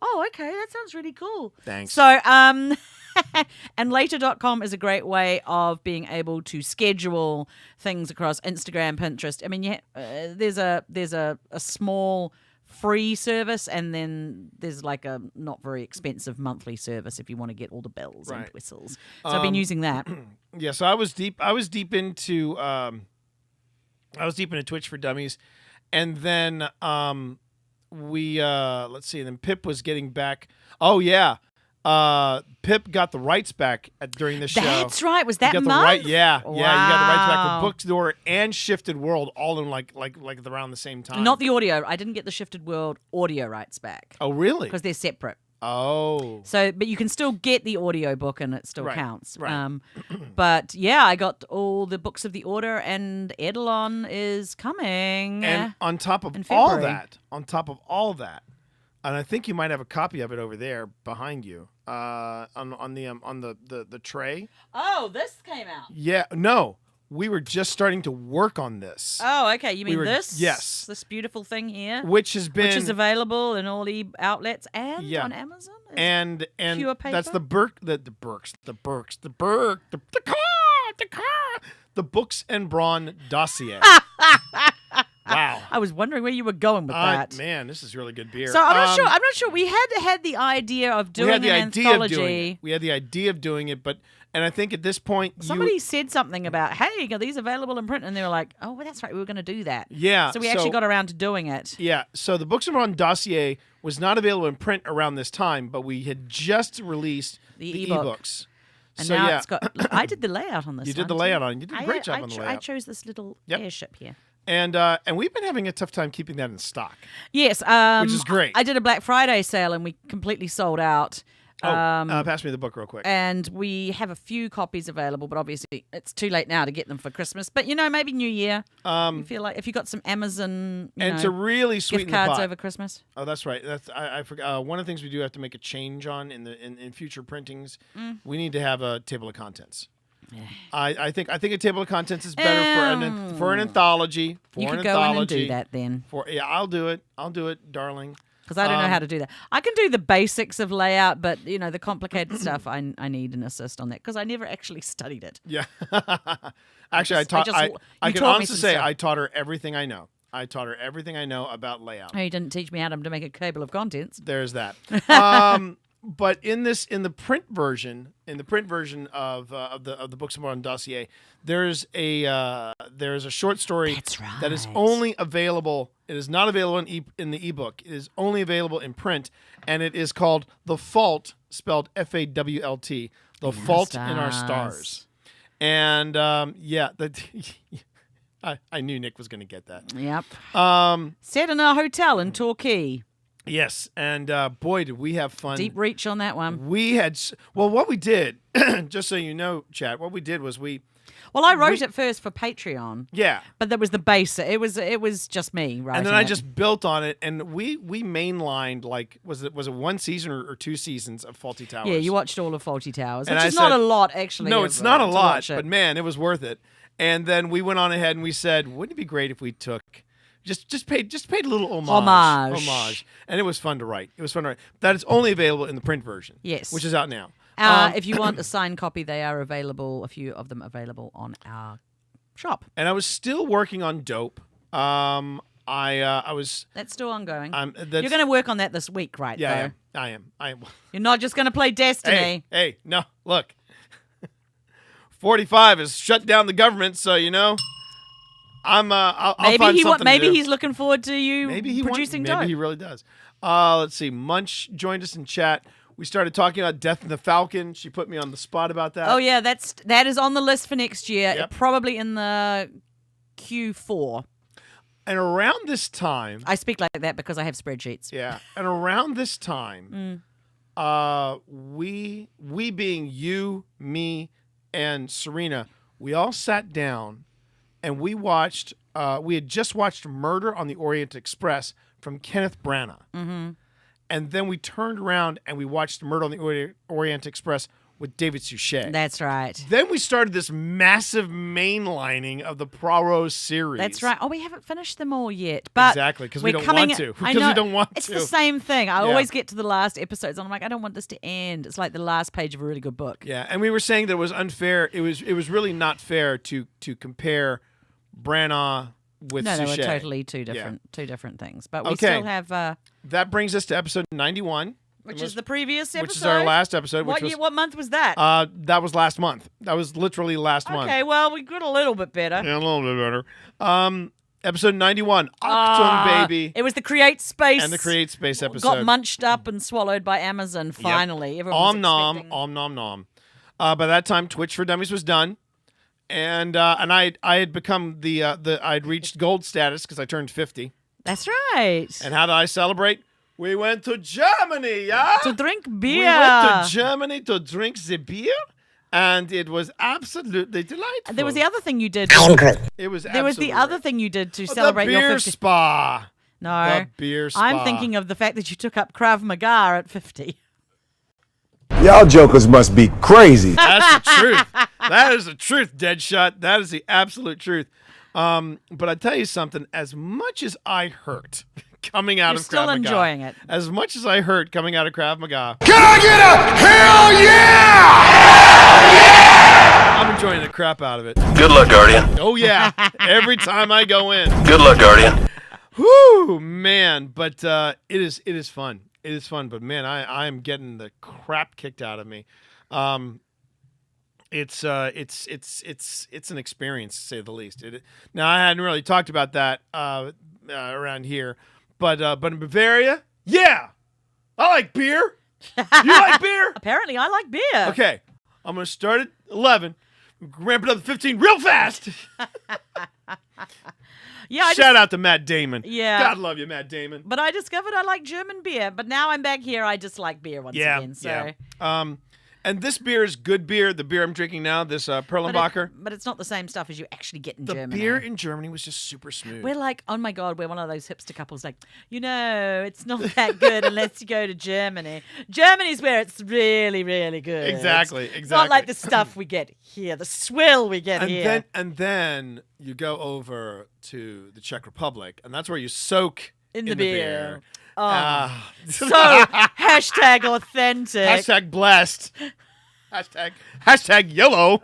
oh, okay, that sounds really cool. Thanks. So, and later.com is a great way of being able to schedule things across Instagram, Pinterest. I mean, there's a small free service, and then there's like a not very expensive monthly service if you want to get all the bells and whistles. So I've been using that. Yeah, so I was deep into Twitch for Dummies, and then let's see, and then Pip was getting back. Oh yeah. Pip got the rights back during the show. That's right. Was that you got month? You got the rights back Wow. for Bookstore and Shifted World, all in like around the same time. Not the audio. I didn't get the Shifted World audio rights back. Oh, really? Because they're separate. Oh. So, but you can still get the audio book and it still counts. Right. But yeah, I got all the books of the order, and Eidolon is coming. And on top of in all February. that, and I think you might have a copy of it over there behind you, on the tray. Oh, this came out. Yeah, no, we were just starting to work on this. Oh, okay. You mean this? Yes. This beautiful thing here, Which has been, which is available in all outlets and on Amazon. And pure paper? that's the Books and Brawn dossier. Wow. I was wondering where you were going with that. Man, this is really good beer. So I'm not sure. We had the idea of doing an anthology. We had the idea of doing it, and I think at this point somebody said something about, hey, are these available in print? And they were like, oh, well, that's right, we were going to do that. Yeah. So we actually got around to doing it. Yeah. So the Books and Brawn dossier was not available in print around this time, but we had just released the ebooks. And so now yeah, it's got. I did the layout on this. You did the layout on it. You did a great job on the layout. I chose this little airship here. And we've been having a tough time keeping that in stock. Yes, which is great. I did a Black Friday sale and we completely sold out. Pass me the book real quick. And we have a few copies available, but obviously it's too late now to get them for Christmas. But maybe New Year. You feel like if you got some Amazon, to really sweeten gift cards the pot over Christmas. Oh, that's right. I forgot. One of the things we do have to make a change on in future printings. We need to have a table of contents. Yeah. I think a table of contents is better for an anthology. You could go in and do that then. I'll do it, darling. Because I don't know how to do that. I can do the basics of layout, but the complicated stuff, I need an assist on that because I never actually studied it. Yeah. Actually, I can honestly say I taught her everything I know. I taught her everything I know about layout. Oh, you didn't teach me how to make a table of contents. There's that. But in the print version of the Books and Brawn dossier, there's a short story that is only available. It is not available in the ebook. It is only available in print, and it is called "The Fault," spelled F-A-W-L-T. The Fault in Our Stars. And I knew Nick was going to get that. Yep. Set in a hotel in Torquay. Yes, and boy, did we have fun. Deep reach on that one. We had, what we did, just so you know, Chad, what we did was I wrote it first for Patreon. Yeah. But that was the basic. It was just me writing. And then I just built on it, and we mainlined, was it one season or 2 seasons of Fawlty Towers? Yeah, you watched all of Fawlty Towers, and which is not a lot, actually. No, it's not a lot, but man, it was worth it. And then we went on ahead and we said, wouldn't it be great if we took... Just paid a little homage, and it was fun to write. That is only available in the print version. Yes, which is out now. If you want a signed copy, they are available. A few of them available on our shop. And I was still working on Dope. I was. That's still ongoing. You're going to work on that this week, right? Yeah, I am. You're not just going to play Destiny. Hey, no, look. 45 has shut down the government, so I'll find something maybe to do. He's looking forward to you producing Dope. Maybe he really does. Let's see. Munch joined us in chat. We started talking about Death and the Falcon. She put me on the spot about that. Oh yeah, that is on the list for next year. Yep. Probably in the Q4. And around this time, I speak like that because I have spreadsheets. Yeah. And around this time, we being you, me, and Serena, we all sat down. And we watched. We had just watched Murder on the Orient Express from Kenneth Branagh, and then we turned around and we watched Murder on the Orient Express with David Suchet. That's right. Then we started this massive mainlining of the Poirot series. That's right. Oh, we haven't finished them all yet, but exactly because we don't want to. Because we don't want to. It's the same thing. I always get to the last episodes and I'm like, I don't want this to end. It's like the last page of a really good book. Yeah, and we were saying that it was unfair. It was really not fair to compare Branagh with Suchet. No, they were totally two different things. But we still have. That brings us to episode 91. Which is the previous episode? Which is our last episode. What month was that? That was last month. That was literally last month. Okay, well, we got a little bit better. Yeah, a little bit better. Episode 91, Octon Baby. It was the Create Space. And the Create Space episode. Got munched up and swallowed by Amazon, finally. Yep. Om nom. By that time, Twitch for Dummies was done. And I had become I'd reached gold status because I turned 50. That's right. And how did I celebrate? We went to Germany, yeah? To drink beer. We went to Germany to drink the beer, and it was absolutely delightful. There was the other thing you did. It was There was the other thing you did to celebrate your 50th. The beer spa. No. The beer spa. I'm thinking of the fact that you took up Krav Maga at 50. Y'all jokers must be crazy. That's the truth. That is the truth, Deadshot. That is the absolute truth. But I tell you something. As much as I hurt coming out You're of still Krav Maga, enjoying it. as much as I hurt coming out of Krav Maga, Can I get a hell yeah? I'm enjoying the crap out of it. Good luck, Guardian. Oh yeah, every time I go in. Good luck, Guardian. Whoo, man! But it is fun. It is fun. But man, I am getting the crap kicked out of me. It's an experience to say the least. Now I hadn't really talked about that around here, but in Bavaria, yeah, I like beer. You like beer? Apparently, I like beer. Okay, I'm gonna start at 11, ramp it up to 15 real fast. Yeah, Shout out to Matt Damon. Yeah. God love you, Matt Damon. But I discovered I like German beer. But now I'm back here, I just like beer once again. So. Yeah. And this beer is good beer. The beer I'm drinking now, this Perlenbacher. But it's not the same stuff as you actually get in The Germany. beer in Germany was just super smooth. We're like, oh my God, we're one of those hipster couples like, it's not that good unless you go to Germany. Germany's where it's really, really good. Exactly. It's not like the stuff we get here, the swill we get here. And then you go over to the Czech Republic, and that's where you soak in the beer. Oh. So, hashtag authentic. Hashtag blessed. Hashtag yellow.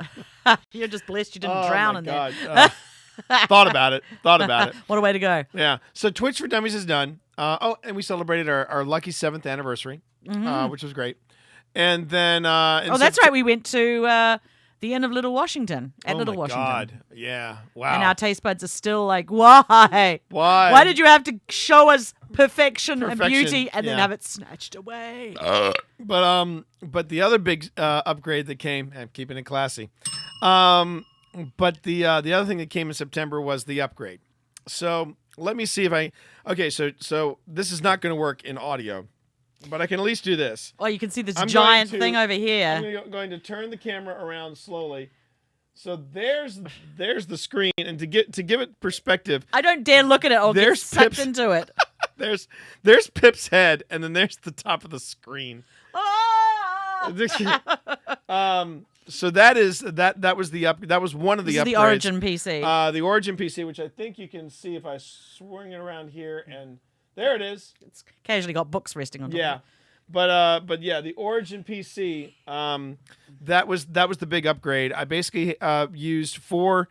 You're just blessed you didn't drown in God. there. Thought about it. What a way to go. Yeah. So Twitch for Dummies is done. And we celebrated our lucky 7th anniversary, which was great. And then... that's right. We went to the Inn of Little Washington, at Little Washington. Oh, my God. Yeah. Wow. And our taste buds are still like, why? Why did you have to show us perfection and beauty and then have it snatched away? But the other big upgrade that came, I'm keeping it classy. But the other thing that came in September was the upgrade. So let me see if I. Okay, so this is not going to work in audio, but I can at least do this. Oh, you can see this giant thing over here. I'm going to turn the camera around slowly. So there's the screen, and to give it perspective, I don't dare look at it or get sucked into it. There's Pip's head, and then there's the top of the screen. So that was one of the upgrades. The Origin PC. The Origin PC, which I think you can see if I swing it around here, and there it is. It's casually got books resting on top. Yeah. Of it. But yeah, the Origin PC, that was the big upgrade. I basically used my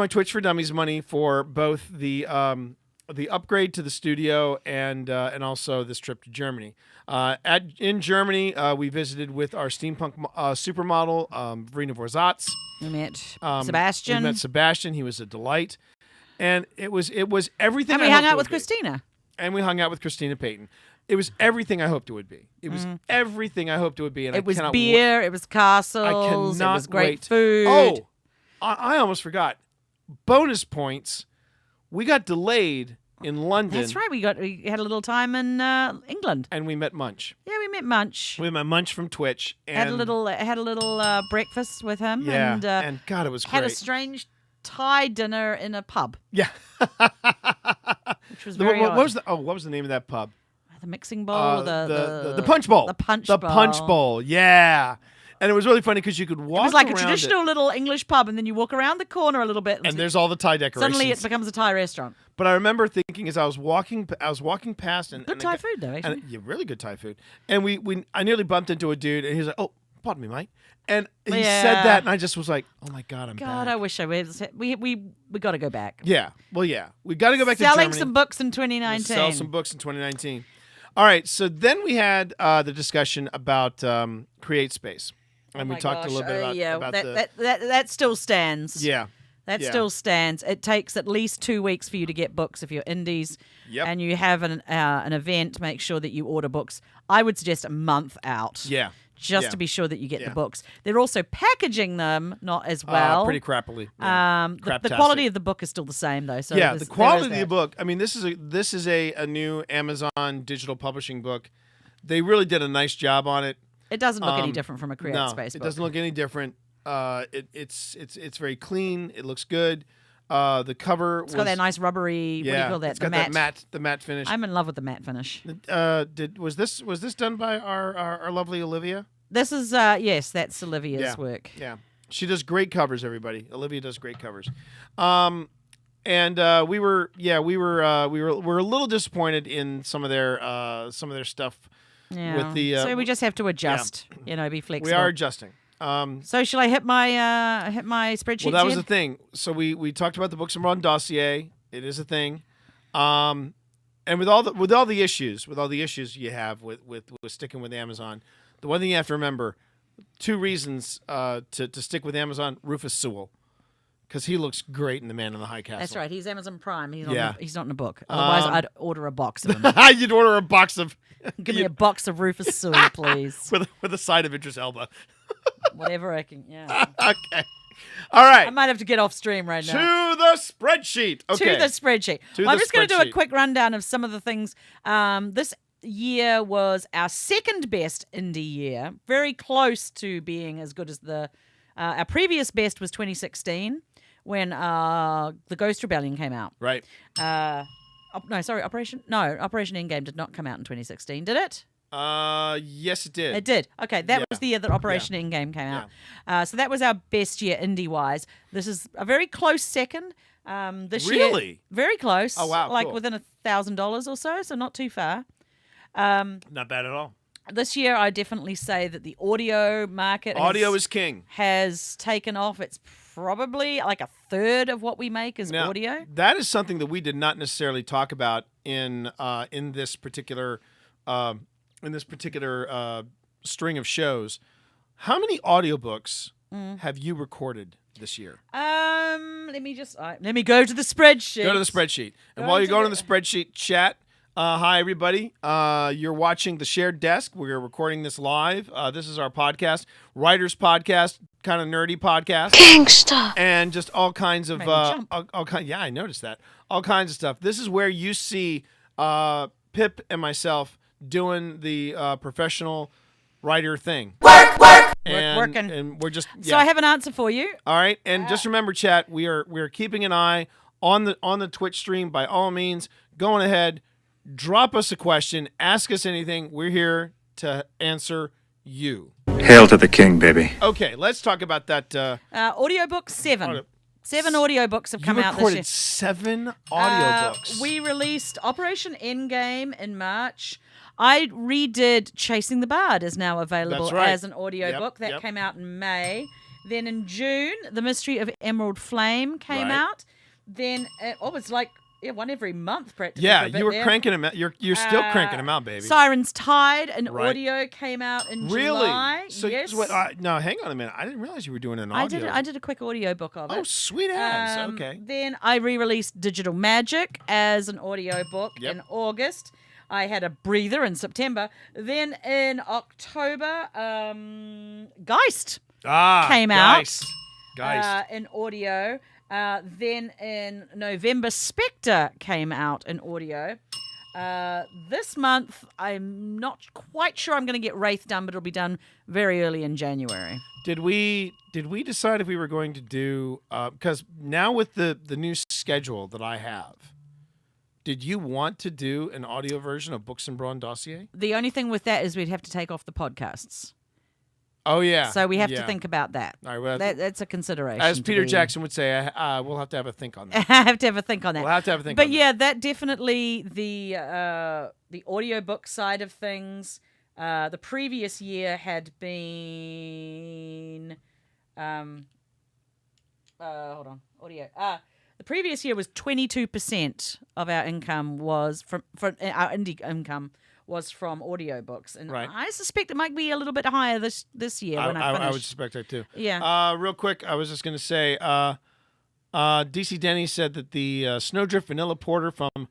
Twitch for Dummies money for both the upgrade to the studio and also this trip to Germany. In Germany, we visited with our steampunk supermodel, Verena Vorzatz. We met Sebastian. We met Sebastian. He was a delight, and it was everything. And we hung out with Christina. And we hung out with Christina Payton. It was everything I hoped it would be. It was everything I hoped it would be. And it was beer. It was castles. It was great food. Oh, I almost forgot. Bonus points. We got delayed in London. That's right. We had a little time in England, and we met Munch. Yeah, we met Munch. We met Munch from Twitch. And had a little breakfast with him. Yeah, and God, it was great. Had a strange Thai dinner in a pub. Yeah, which was very what was the name of that pub? The Mixing Bowl, the Punch Bowl. The Punch Bowl. The Punch Bowl. Yeah. And it was really funny because you could walk. It was like a around traditional little English pub, and then you walk around the corner a little bit, and there's all the Thai decorations. Suddenly, it becomes a Thai restaurant. But I remember thinking as I was walking past, and good Thai food though, actually. Yeah, really good Thai food. And I nearly bumped into a dude, and he was like, "Oh, pardon me, mate." And he said that, and I just was like, "Oh my God, I'm back." I wish I was. We got to go back. Yeah, well, yeah, we got to go back to Germany. Selling some books in 2019. Sell some books in 2019. All right, so then we had the discussion about Create Space. And we talked a little bit about that still stands. Yeah. That still stands. It takes at least 2 weeks for you to get books if you're indies. Yep. And you have an event, make sure that you order books. I would suggest a month out. Yeah. Just to be sure that you get the books. They're also packaging them not as well. Pretty crappily. Yeah. The quality of the book is still the same though. So the quality of the book. I mean, this is a new Amazon digital publishing book. They really did a nice job on it. It doesn't look any different from a Create Space book. It doesn't look any different. It's very clean. It looks good. The cover It's got that nice rubbery. Yeah, what do you call that? it's got the matte finish. I'm in love with the matte finish. Was this done by our lovely Olivia? This is yes, that's Olivia's work. Yeah, she does great covers. Everybody, Olivia does great covers. And we were a little disappointed in some of their stuff. Yeah. With the so we just have to adjust. You know, be flexible. We are adjusting. So shall I hit my spreadsheet? Well, that was the thing. So we talked about the Books and Broad dossier. It is a thing. And with all the issues you have with sticking with Amazon, the one thing you have to remember, 2 reasons to stick with Amazon: Rufus Sewell, because he looks great in The Man in the High Castle. That's right. He's Amazon Prime. He's not in a book. Otherwise, I'd order a box of him. You'd order a box of. Give me a box of Rufus Sewell, please. with a side of Idris Elba. Whatever I can. Yeah. Okay. All right. I might have to get off stream right now. To the spreadsheet. Okay. To the spreadsheet. I'm just going to do a quick rundown of some of the things. This year was our second best indie year, very close to being as good as our previous best was 2016 when the Ghost Rebellion came out. Right. Operation Endgame did not come out in 2016, did it? Yes, it did. It did. Okay, that was the year that Operation Endgame came out. So that was our best year indie-wise. This is a very close second. This year, very close. Oh wow! Like cool. within $1,000 or so not too far. Not bad at all. This year, I definitely say that the audio market is king. Has taken off. It's probably like a third of what we make is audio. That is something that we did not necessarily talk about in this particular string of shows. How many audiobooks have you recorded this year? Let me go to the spreadsheet. Go to the spreadsheet. And while you're going to the spreadsheet, chat. Hi, everybody. You're watching The Shared Desk. We're recording this live. This is our podcast, writer's podcast, kind of nerdy podcast. Gangsta. And just all kinds of, yeah, I noticed that. All kinds of stuff. This is where you see Pip and myself doing the professional writer thing. Working. And we're just, So I have an answer for you. All right. And just remember, chat, we're keeping an eye on the Twitch stream. By all means, going ahead. Drop us a question. Ask us anything. We're here to answer you. Hail to the king, baby. Okay, let's talk about that. Audiobook 7. 7 audiobooks have come out this year. You recorded 7 audiobooks. We released Operation Endgame in March. I redid Chasing the Bard is now available as an audiobook. That came out in May. Then in June, The Mystery of Emerald Flame came out. Then it's like one every month practically. Yeah, you were cranking them out. You're still cranking them out, baby. Sirens Tide, an audio came out in July. So, yes. No, hang on a minute. I didn't realize you were doing an audio. I did a quick audiobook of it. Oh, sweet ass. Okay. Then I re-released Digital Magic as an audiobook in August. I had a breather in September. Then in October, Geist came out in audio. Then in November, Spectre came out in audio. This month, I'm not quite sure I'm going to get Wraith done, but it'll be done very early in January. Did we decide if we were going to do because now with the new schedule that I have, did you want to do an audio version of Books and Brawn Dossier? The only thing with that is we'd have to take off the podcasts. Oh, yeah. So we have to think about that. All right, that's a consideration. As Peter Jackson would say, we'll have to have a think on that. I have to have a think on that. We'll have to have a think on that. But yeah, that definitely, the audiobook side of things, the previous year had been... hold on. Audio. The previous year was 22% of our income was from our indie income was from audiobooks, and I suspect it might be a little bit higher this year when I finish. I would suspect that too. Yeah. Real quick, I was just going to say, DC Denny said that the Snowdrift Vanilla Porter from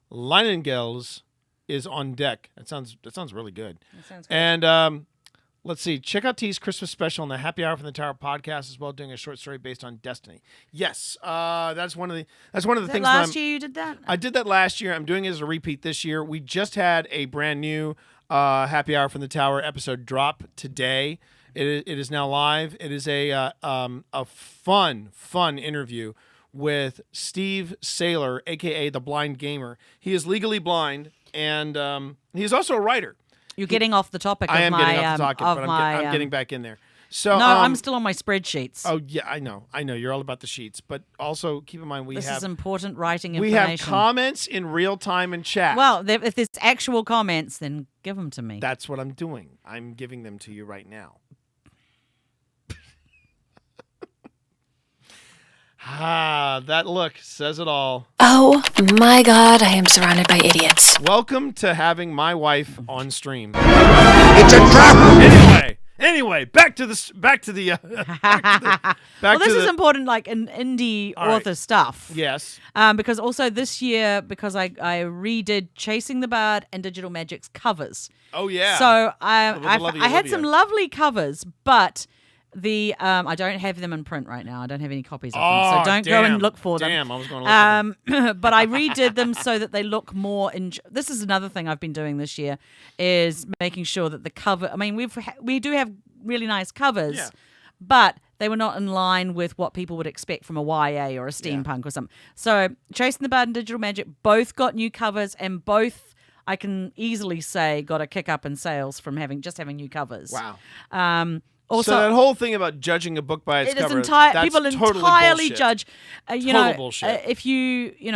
Leinengel's is on deck. That sounds really good. That sounds good. And let's see. Check out T's Christmas special on the Happy Hour from the Tower podcast as well, doing a short story based on Destiny. Yes, that's one of the things. Last year you did that? I did that last year. I'm doing it as a repeat this year. We just had a brand new Happy Hour from the Tower episode drop today. It is now live. It is a fun interview with Steve Saylor, a.k.a. The Blind Gamer. He is legally blind, and he's also a writer. You're getting off the topic I of am my... getting off the topic, but I'm getting back in there. So no, I'm still on my spreadsheets. Oh, yeah, I know. You're all about the sheets. But also, keep in mind, this is important writing we information. have comments in real time in chat. Well, if there's actual comments, then give them to me. That's what I'm doing. I'm giving them to you right now. That look says it all. Oh my God, I am surrounded by idiots. Welcome to having my wife on stream. It's a trap! Anyway, back to the well, this is important, like in indie author stuff. Yes. Because also this year, because I redid Chasing the Bard and Digital Magic's covers. Oh yeah. So I had some lovely covers, but I don't have them in print right now. I don't have any copies of them, so don't go and look for them. Damn, I was going to look for them. But I redid them so that they look more. This is another thing I've been doing this year, is making sure that the cover. I mean, we do have really nice covers, but they were not in line with what people would expect from a YA or a steampunk or something. So Chasing the Bard and Digital Magic both got new covers, and both, I can easily say, got a kick up in sales from having new covers. Wow. Also, so that whole thing about judging a book by its cover, that's people totally entirely bullshit. judge. Bullshit. If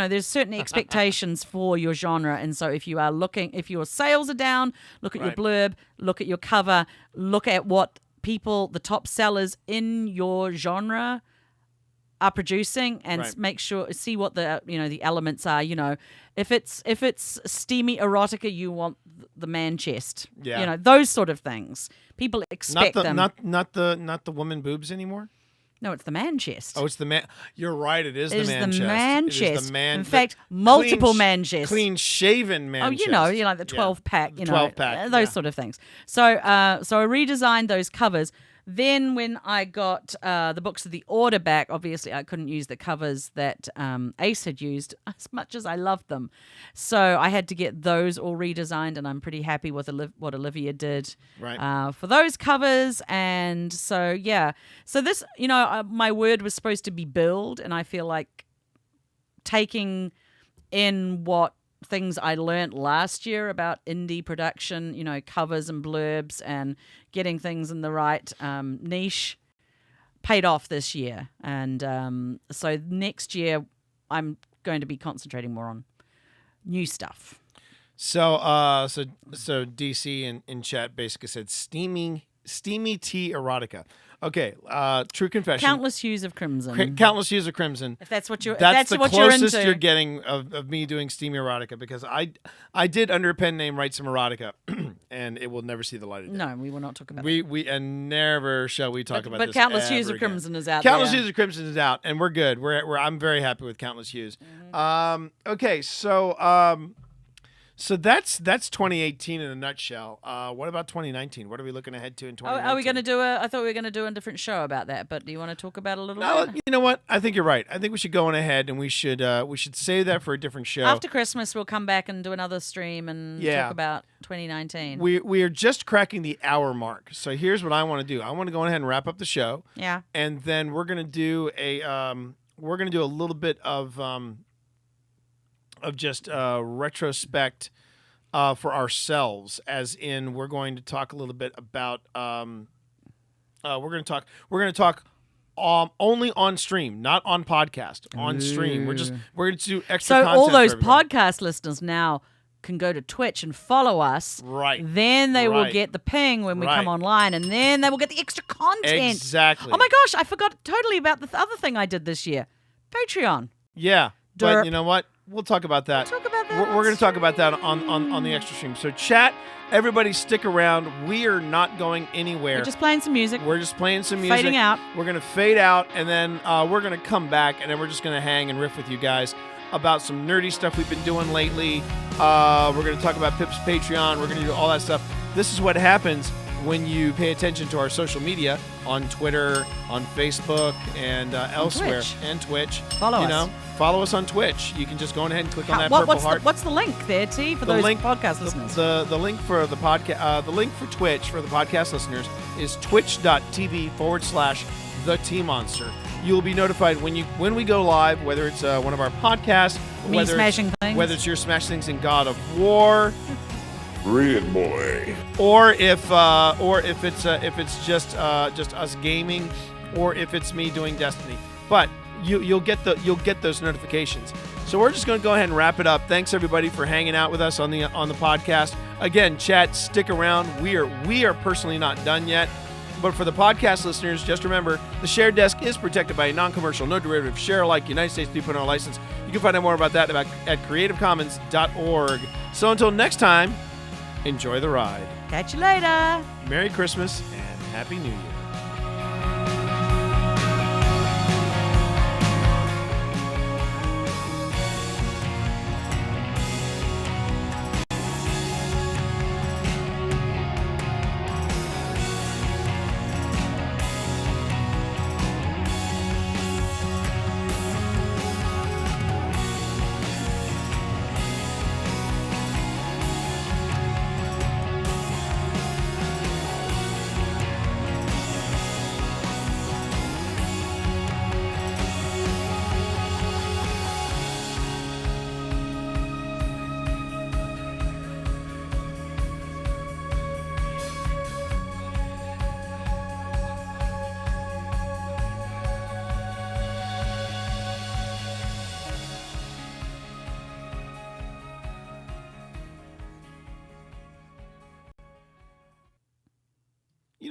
there's certain expectations for your genre, and so if your sales are down, look at your blurb, look at your cover, look at what the top sellers in your genre are producing, and see what the elements are. If it's steamy erotica, you want the man chest. Yeah. Those sort of things. People expect them. Not the woman boobs anymore. No, it's the man chest. Oh, it's the man. You're right. It is the man chest. Man It chest. is the man. In fact, multiple man chests. Clean shaven man. chest. Like the 12-pack. 12-pack. Those sort of things. So I redesigned those covers. Then when I got the books of the order back, obviously I couldn't use the covers that Ace had used as much as I loved them. So I had to get those all redesigned, and I'm pretty happy with what Olivia did for those covers. And so, yeah. So this, my word was supposed to be build, and I feel like taking in what things I learned last year about indie production, covers and blurbs and getting things in the right niche paid off this year. And so next year I'm going to be concentrating more on new stuff. So DC in chat basically said steamy tea erotica. Okay, true confession. Countless hues of crimson. Countless hues of crimson. If that's what you're, that's the what closest you're you're getting of me doing steamy erotica, because I did under a pen name write some erotica, and it will never see the light of day. No, we will not talk about it. We and never shall we talk about this. But Countless Hues of again. Crimson is out. Countless Hues of Crimson is out, and we're good. I'm very happy with Countless Hues. Mm-hmm. Okay, so that's 2018 in a nutshell. What about 2019? What are we looking ahead to in 2019? Are we going to do I thought we were going to do a different show about that, but do you want to talk about it a little bit? You know what? I think you're right. I think we should go on ahead, and we should save that for a different show. After Christmas, we'll come back and do another stream and talk about 2019. We are just cracking the hour mark. So here's what I want to do. I want to go ahead and wrap up the show. Yeah. And then we're going to do a little bit of just retrospect for ourselves, as in we're going to talk a little bit about we're going to talk only on stream, not on podcast, on stream. We're going to do extra content. So all those podcast listeners now can go to Twitch and follow us. Right. Then they will get the ping when we come online, and then they will get the extra content. Exactly. Oh my gosh, I forgot totally about the other thing I did this year. Patreon. Yeah. Derp. But you know what? We'll talk about that. We're going to talk about that on the extra stream. So chat, everybody stick around. We are not going anywhere. We're just playing some music. Fading out. We're going to fade out, and then we're going to come back, and then we're just going to hang and riff with you guys about some nerdy stuff we've been doing lately. We're going to talk about Pip's Patreon. We're going to do all that stuff. This is what happens when you pay attention to our social media on Twitter, on Facebook, and elsewhere. Twitch. And Twitch. Follow us. Follow us on Twitch. You can just go ahead and click on that purple heart. What's the link there, T, for those podcast listeners? The link for the podcast, the link for Twitch for the podcast listeners is twitch.tv/the T Monster. you'll be notified when we go live, whether it's one of our podcasts, Me smashing things. whether it's your Smash Things in God of War, Red boy. or if it's just us gaming, or if it's me doing Destiny. But you'll get those notifications. So we're just going to go ahead and wrap it up. Thanks everybody for hanging out with us on the podcast. Again, chat, stick around. We are personally not done yet. But for the podcast listeners, just remember, the Shared Desk is protected by a non-commercial, no derivative, share-alike, United States 3.0 license. You can find out more about that at creativecommons.org. So until next time, enjoy the ride. Catch you later. Merry Christmas and Happy New Year.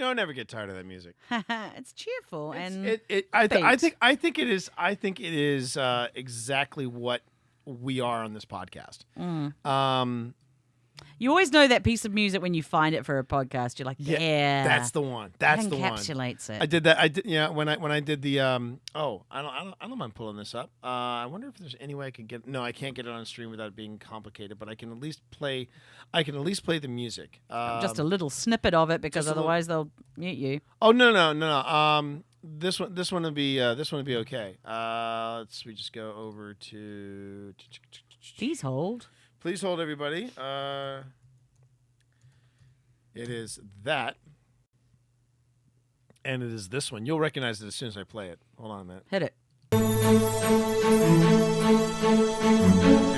I never get tired of that music. It's cheerful and I think it is exactly what we are on this podcast. You always know that piece of music when you find it for a podcast. You're like, yeah, that's the one. That's the one. Encapsulates it. I did that. I did. Yeah. When I did the I don't mind pulling this up. I wonder if there's any way I could get. No, I can't get it on stream without it being complicated. But I can at least play. the music. Just a little snippet of it because otherwise they'll mute you. Oh no. This one will be okay. We just go over to. Please hold. Please hold, everybody. It is that, and it is this one. You'll recognize it as soon as I play it. Hold on a minute. Hit it. Hang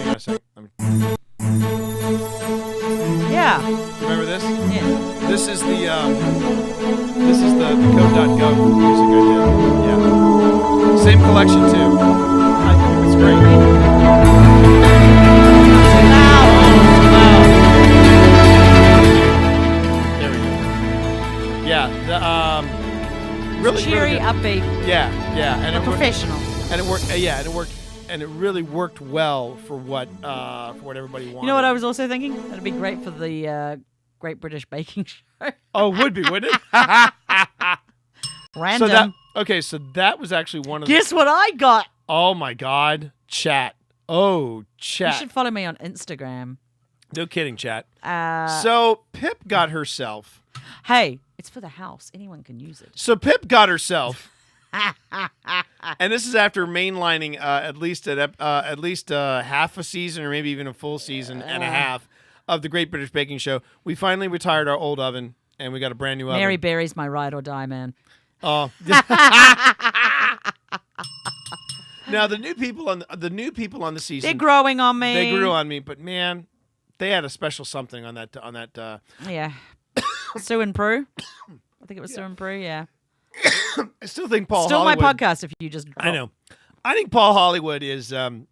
on a second. Yeah. Remember this? Yeah. This is the code.gov music I did. Yeah. Same collection too. I think it's great. Yeah, really cheery, really upbeat. Yeah, and professional. And it worked. And it really worked well for what everybody wanted. You know what I was also thinking? That'd be great for the Great British Baking Show. Oh, would be, wouldn't it? Random. So that was actually one of. Guess what I got? Oh my God, chat. Oh, chat. You should follow me on Instagram. No kidding, chat. So Pip got herself. Hey, it's for the house. Anyone can use it. So Pip got herself. And this is after mainlining at least half a season or maybe even a full season and a half of the Great British Baking Show. We finally retired our old oven and we got a brand new oven. Mary Berry's my ride or die, man. Oh. Now the new people on the season. They're growing on me. They grew on me, but man, they had a special something on that. Yeah. Sue and Prue. I think it was Sue and Prue. Yeah. I still think Paul. Still Hollywood, my podcast. If you just. I know. I think Paul Hollywood is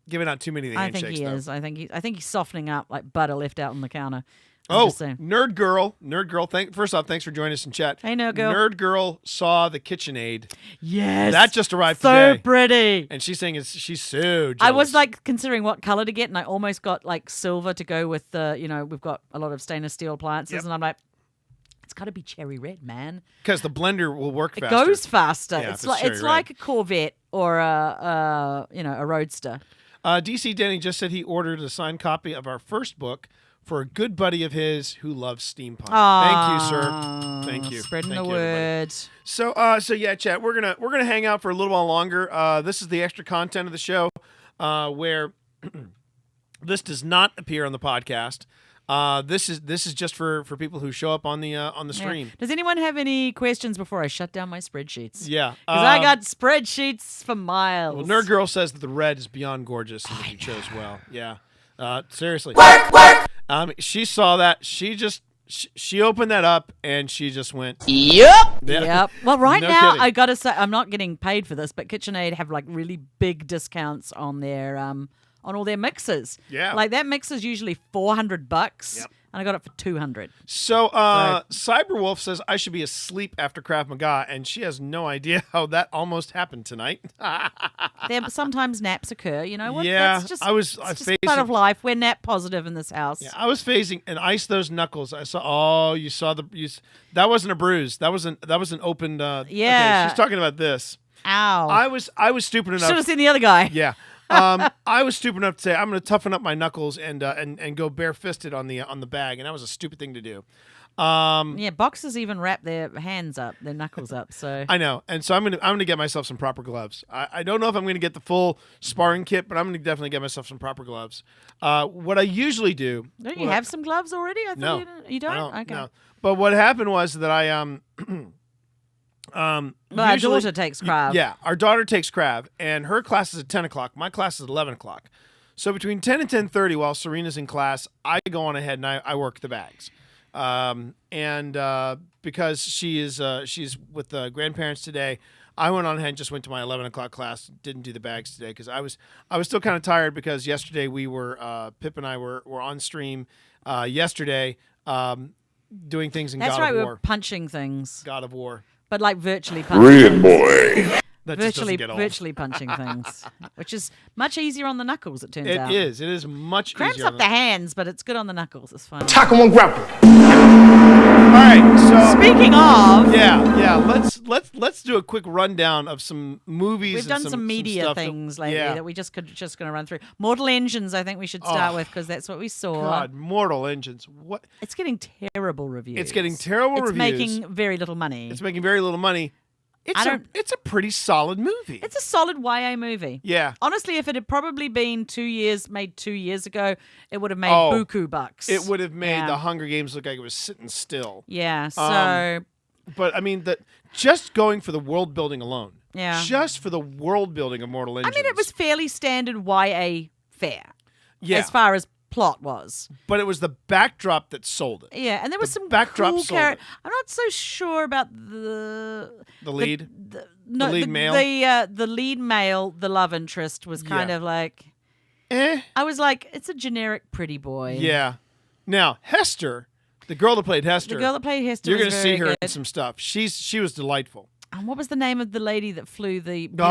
giving out too many of the handshakes. I think he though. is. I think he's softening up like butter left out on the counter. Nerd girl. First off, thanks for joining us in chat. Hey, Nerd Girl. Nerd girl saw the KitchenAid. Yes, that just arrived so today. pretty. And she's saying she's so jealous. I was like considering what color to get, and I almost got like silver to go with the. We've got a lot of stainless steel appliances, and I'm like, it's got to be cherry red, man. Because the blender will work faster. It goes faster. Yeah, it's like a Corvette or a Roadster. DC Denny just said he ordered a signed copy of our first book for a good buddy of his who loves steampunk. Thank you, sir. Thank you. Spreading Thank the you, word. So yeah, chat. We're gonna hang out for a little while longer. This is the extra content of the show, where this does not appear on the podcast. This is just for people who show up on the stream. Yeah. Does anyone have any questions before I shut down my spreadsheets? Yeah, because I got spreadsheets for miles. Well, Nerd Girl says that the red is beyond gorgeous, and that you chose well. Yeah, seriously. Work. She saw that. She opened that up and she just went, Yep. Well, right No now, kidding. I got to say, I'm not getting paid for this, but KitchenAid have like really big discounts on their on all their mixers. Yeah. Like that mixer's usually $400, Yep. and I got it for $200. So, Cyberwolf says I should be asleep after Krav Maga, and she has no idea how that almost happened tonight. Sometimes naps occur, you know what? Yeah, That's just, I was it's just part of life. We're nap positive in this house. Yeah, I was phasing and ice those knuckles. I saw. Oh, you saw that wasn't a bruise. That was an opened. Yeah. Okay, she's talking about this. Ow. I was stupid enough. Should have seen the other guy. Yeah. I was stupid enough to say I'm going to toughen up my knuckles and go barefisted on the bag, and that was a stupid thing to do. Yeah, boxers even wrap their hands up, their knuckles up. So I know, and so I'm gonna get myself some proper gloves. I don't know if I'm gonna get the full sparring kit, but I'm gonna definitely get myself some proper gloves. What I usually do. Don't you have some gloves already? I thought No, you don't. I don't. Okay. No. But what happened was that I Well, our daughter takes Krav. Yeah, our daughter takes Krav, and her class is at 10 o'clock. My class is at 11 o'clock. So between 10 and 10:30, while Serena's in class, I go on ahead and I work the bags. Because she's with the grandparents today, I went on ahead and just went to my 11 o'clock class. Didn't do the bags today because I was still kind of tired because yesterday we were Pip and I were on stream yesterday doing things in That's God right, of we War. were punching things. God of War. But like virtually punching things. That just doesn't get old. Virtually punching things, which is much easier on the knuckles, it turns out. It is. It is much Cramps easier. up the hands, but it's good on the knuckles. It's fine. Tackle and grapple. All right. So Speaking of, yeah. Let's do a quick rundown of some movies. we've and done some media stuff things lately yeah. that we just going to run through. Mortal Engines, I think we should start with because that's what we saw. God, Mortal Engines. What? It's getting terrible reviews. It's getting terrible It's reviews. making very little money. It's making very little money. It's a pretty solid movie. It's a solid YA movie. Yeah. Honestly, if it had probably been made 2 years ago, it would have made buku bucks. It would have made the Hunger Games look like it was sitting still. Yeah. So. But I mean, just going for the world building alone. Yeah. Just for the world building of Mortal Engines. I mean, it was fairly standard YA fare. Yeah. As far as plot was. But it was the backdrop that sold it. Yeah, and there was some backdrop cool sold it. I'm not so sure about the lead. The lead male. The lead male, the love interest was kind of like. I was like, it's a generic pretty boy. Yeah. Now Hester, the girl that played Hester. The girl that played Hester. You're going to see her good. in some stuff. She was delightful. And what was the name of the lady that flew the beautiful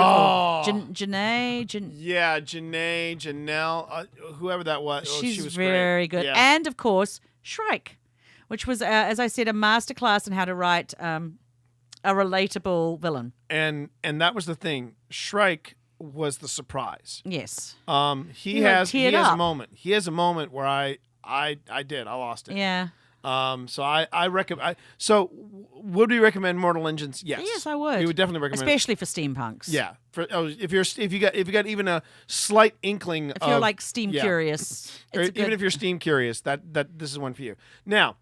Janae? Yeah, Janae, Janelle, whoever that was. She was very great. good. Yeah. And, of course, Shrike, which was, as I said, a masterclass in how to write a relatable villain. And that was the thing. Shrike was the surprise. Yes. He has up. a moment. He has a moment where I lost it. Yeah. So I recommend. So would we recommend Mortal Engines? Yes. Yes, I would. We would definitely recommend, especially for steampunks. Yeah. If you got even a slight inkling. If you're like steam curious, or even if you're steam curious, that this is one for you. Now,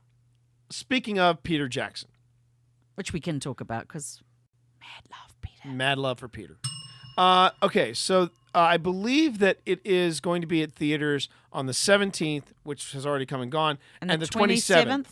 speaking of Peter Jackson, which we can talk about because mad love for Peter. Okay, so I believe that it is going to be at theaters on the 17th, which has already come and gone, and the 27th.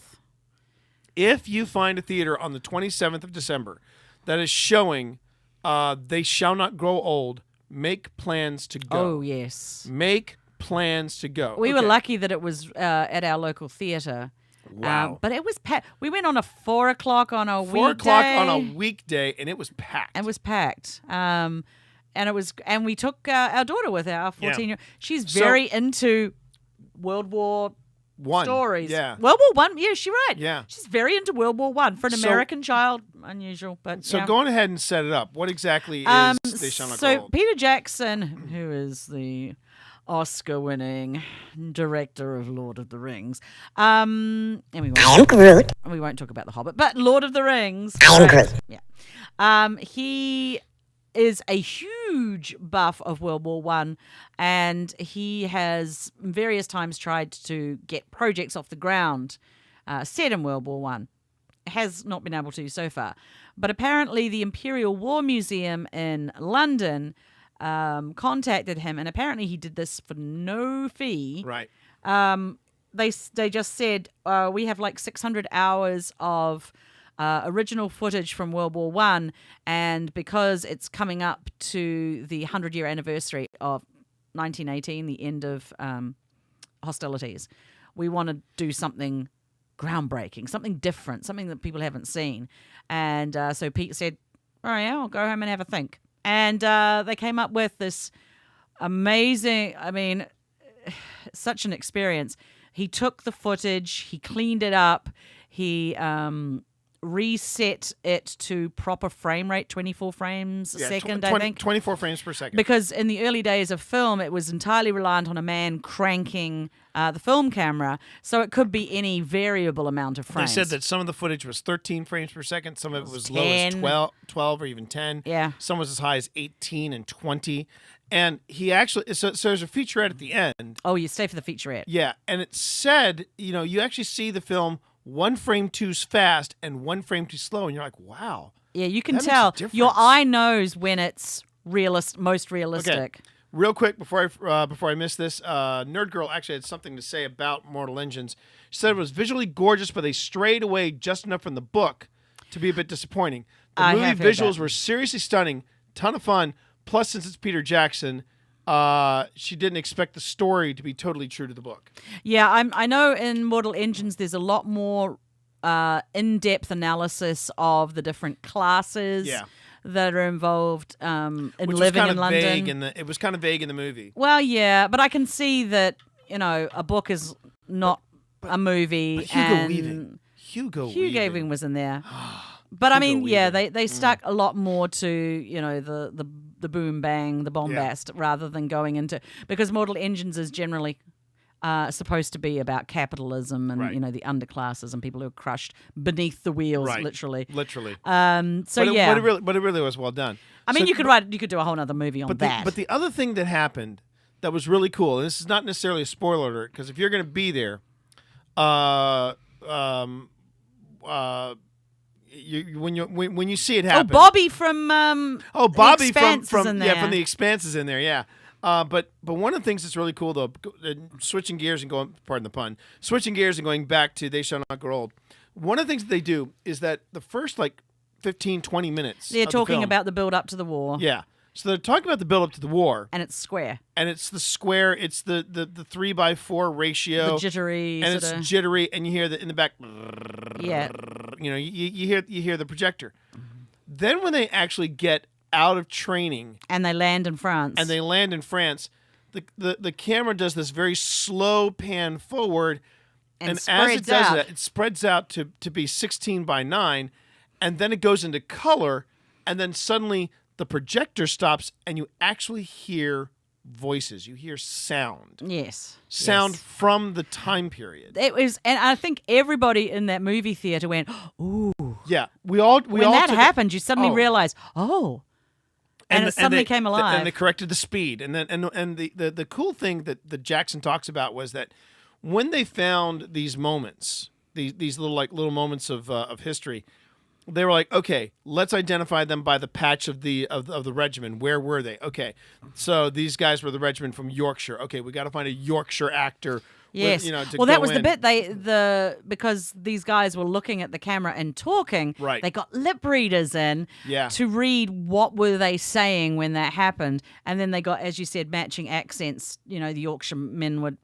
If you find a theater on the 27th of December that is showing They Shall Not Grow Old, make plans to go. Oh, yes. Make plans to go. We were lucky that it was at our local theater. Wow. But it was packed. We went on a 4 o'clock on a weekday. 4 o'clock on a weekday, and it was packed. It was packed. And we took our daughter with our 14-year-old. She's very into World War stories. Yeah. World War One. Yeah, she's right. Yeah. She's very into World War One for an American child. Unusual, but so go on ahead and set it up. What exactly is They Shall Not Grow Old? So Peter Jackson, who is the Oscar-winning director of Lord of the Rings, and we won't talk about The Hobbit, but Lord of the Rings. Yeah. He is a huge huge buff of World War One, and he has various times tried to get projects off the ground set in World War One. Has not been able to so far. But apparently the Imperial War Museum in London contacted him, and apparently he did this for no fee. Right. They just said, we have like 600 hours of original footage from World War One, and because it's coming up to the 100-year anniversary of 1918, the end of hostilities, we want to do something groundbreaking, something different, something that people haven't seen. And so Pete said, all right, I'll go home and have a think. And they came up with this amazing, such an experience. He took the footage, he cleaned it up, he reset it to proper frame rate, 24 frames a second, I think. 24 frames per second. Because in the early days of film, it was entirely reliant on a man cranking the film camera, so it could be any variable amount of frames. They said that some of the footage was 13 frames per second, some of it was low as 12 or even 10. Yeah. Some was as high as 18 and 20. And he actually, so there's a featurette at the end. Oh, you stay for the featurette. Yeah, and it said, you actually see the film 1 frame too fast and 1 frame too slow, and you're like, wow. Yeah, you can that tell. makes a difference. Your eye knows when it's most realistic. Okay. Real quick, before I miss this, Nerd Girl actually had something to say about Mortal Engines. She said it was visually gorgeous, but they strayed away just enough from the book to be a bit disappointing. The movie visuals were seriously stunning, ton of fun. Plus, since it's Peter Jackson, she didn't expect the story to be totally true to the book. Yeah, I know in Mortal Engines there's a lot more in-depth analysis of the different classes that are involved in living in London. It was kind of vague in the movie. Well, yeah, but I can see that, a book is not a movie. But Hugo Weaving was in there. But they stuck a lot more to, the boom bang, the bombast, rather than going into, because Mortal Engines is generally supposed to be about capitalism and the underclasses and people who are crushed beneath the wheels, literally. But it really was well done. You could do a whole other movie on that. But the other thing that happened that was really cool, and this is not necessarily a spoiler alert, because if you're going to be there, when you see it happen. Bobby from Bobby from The Expanse is in there, yeah. But one of the things that's really cool though, switching gears and going back to They Shall Not Grow Old. One of the things that they do is that the first 15, 20 minutes they're talking about the build up to the war. Yeah. So they're talking about the build up to the war. And it's square. And it's the square, it's the 3:4 ratio. The jittery. And it's jittery, and you hear in the back. Yeah. You hear the projector. Then when they actually get out of training. And they land in France. The camera does this very slow pan forward. And as it does that, it spreads out to be 16:9. And then it goes into color. And then suddenly the projector stops and you actually hear voices. You hear sound. Yes. Sound from the time period. It was, and I think everybody in that movie theater went, ooh. Yeah. When that happened, you suddenly realize, and it suddenly came alive. And they corrected the speed. And then and the cool thing that Jackson talks about was that when they found these moments, these little moments of history, they were like, okay, let's identify them by the patch of the regiment. Where were they? Okay, so these guys were the regiment from Yorkshire. Okay, we got to find a Yorkshire actor. Yes. That was the bit because these guys were looking at the camera and talking. Right. They got lip readers in to read what were they saying when that happened, and then they got, as you said, matching accents. The Yorkshire men were,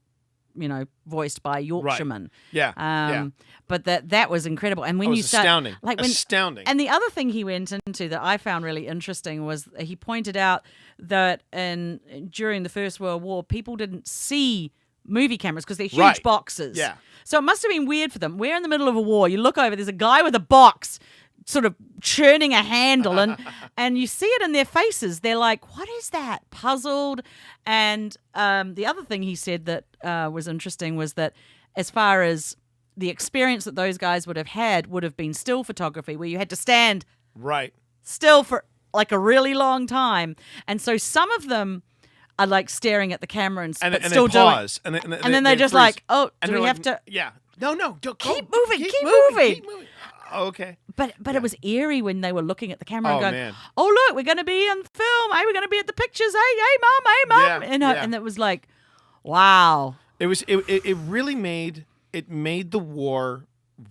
voiced by Yorkshiremen. Right. Yeah. But that was incredible. And when you start, astounding. Astounding. And the other thing he went into that I found really interesting was he pointed out that during the First World War, people didn't see movie cameras because they're huge boxes. Yeah. So it must have been weird for them. We're in the middle of a war. You look over, there's a guy with a box sort of churning a handle and you see it in their faces. They're like, what is that? Puzzled. And the other thing he said that was interesting was that as far as the experience that those guys would have been still photography, where you had to stand still for like a really long time. And so some of them are like staring at the camera and still they pause, doing, and then they're just freeze. like, oh, And do they're we like, have to Yeah. No, don't keep go. moving, keep moving. Keep moving. Oh, okay. But it was eerie when they were looking at the camera and Oh, going, man. "Oh look, we're going to be in film. Hey, we're going to be at the pictures. Hey, mom, Yeah, and it was like, wow. It really made the war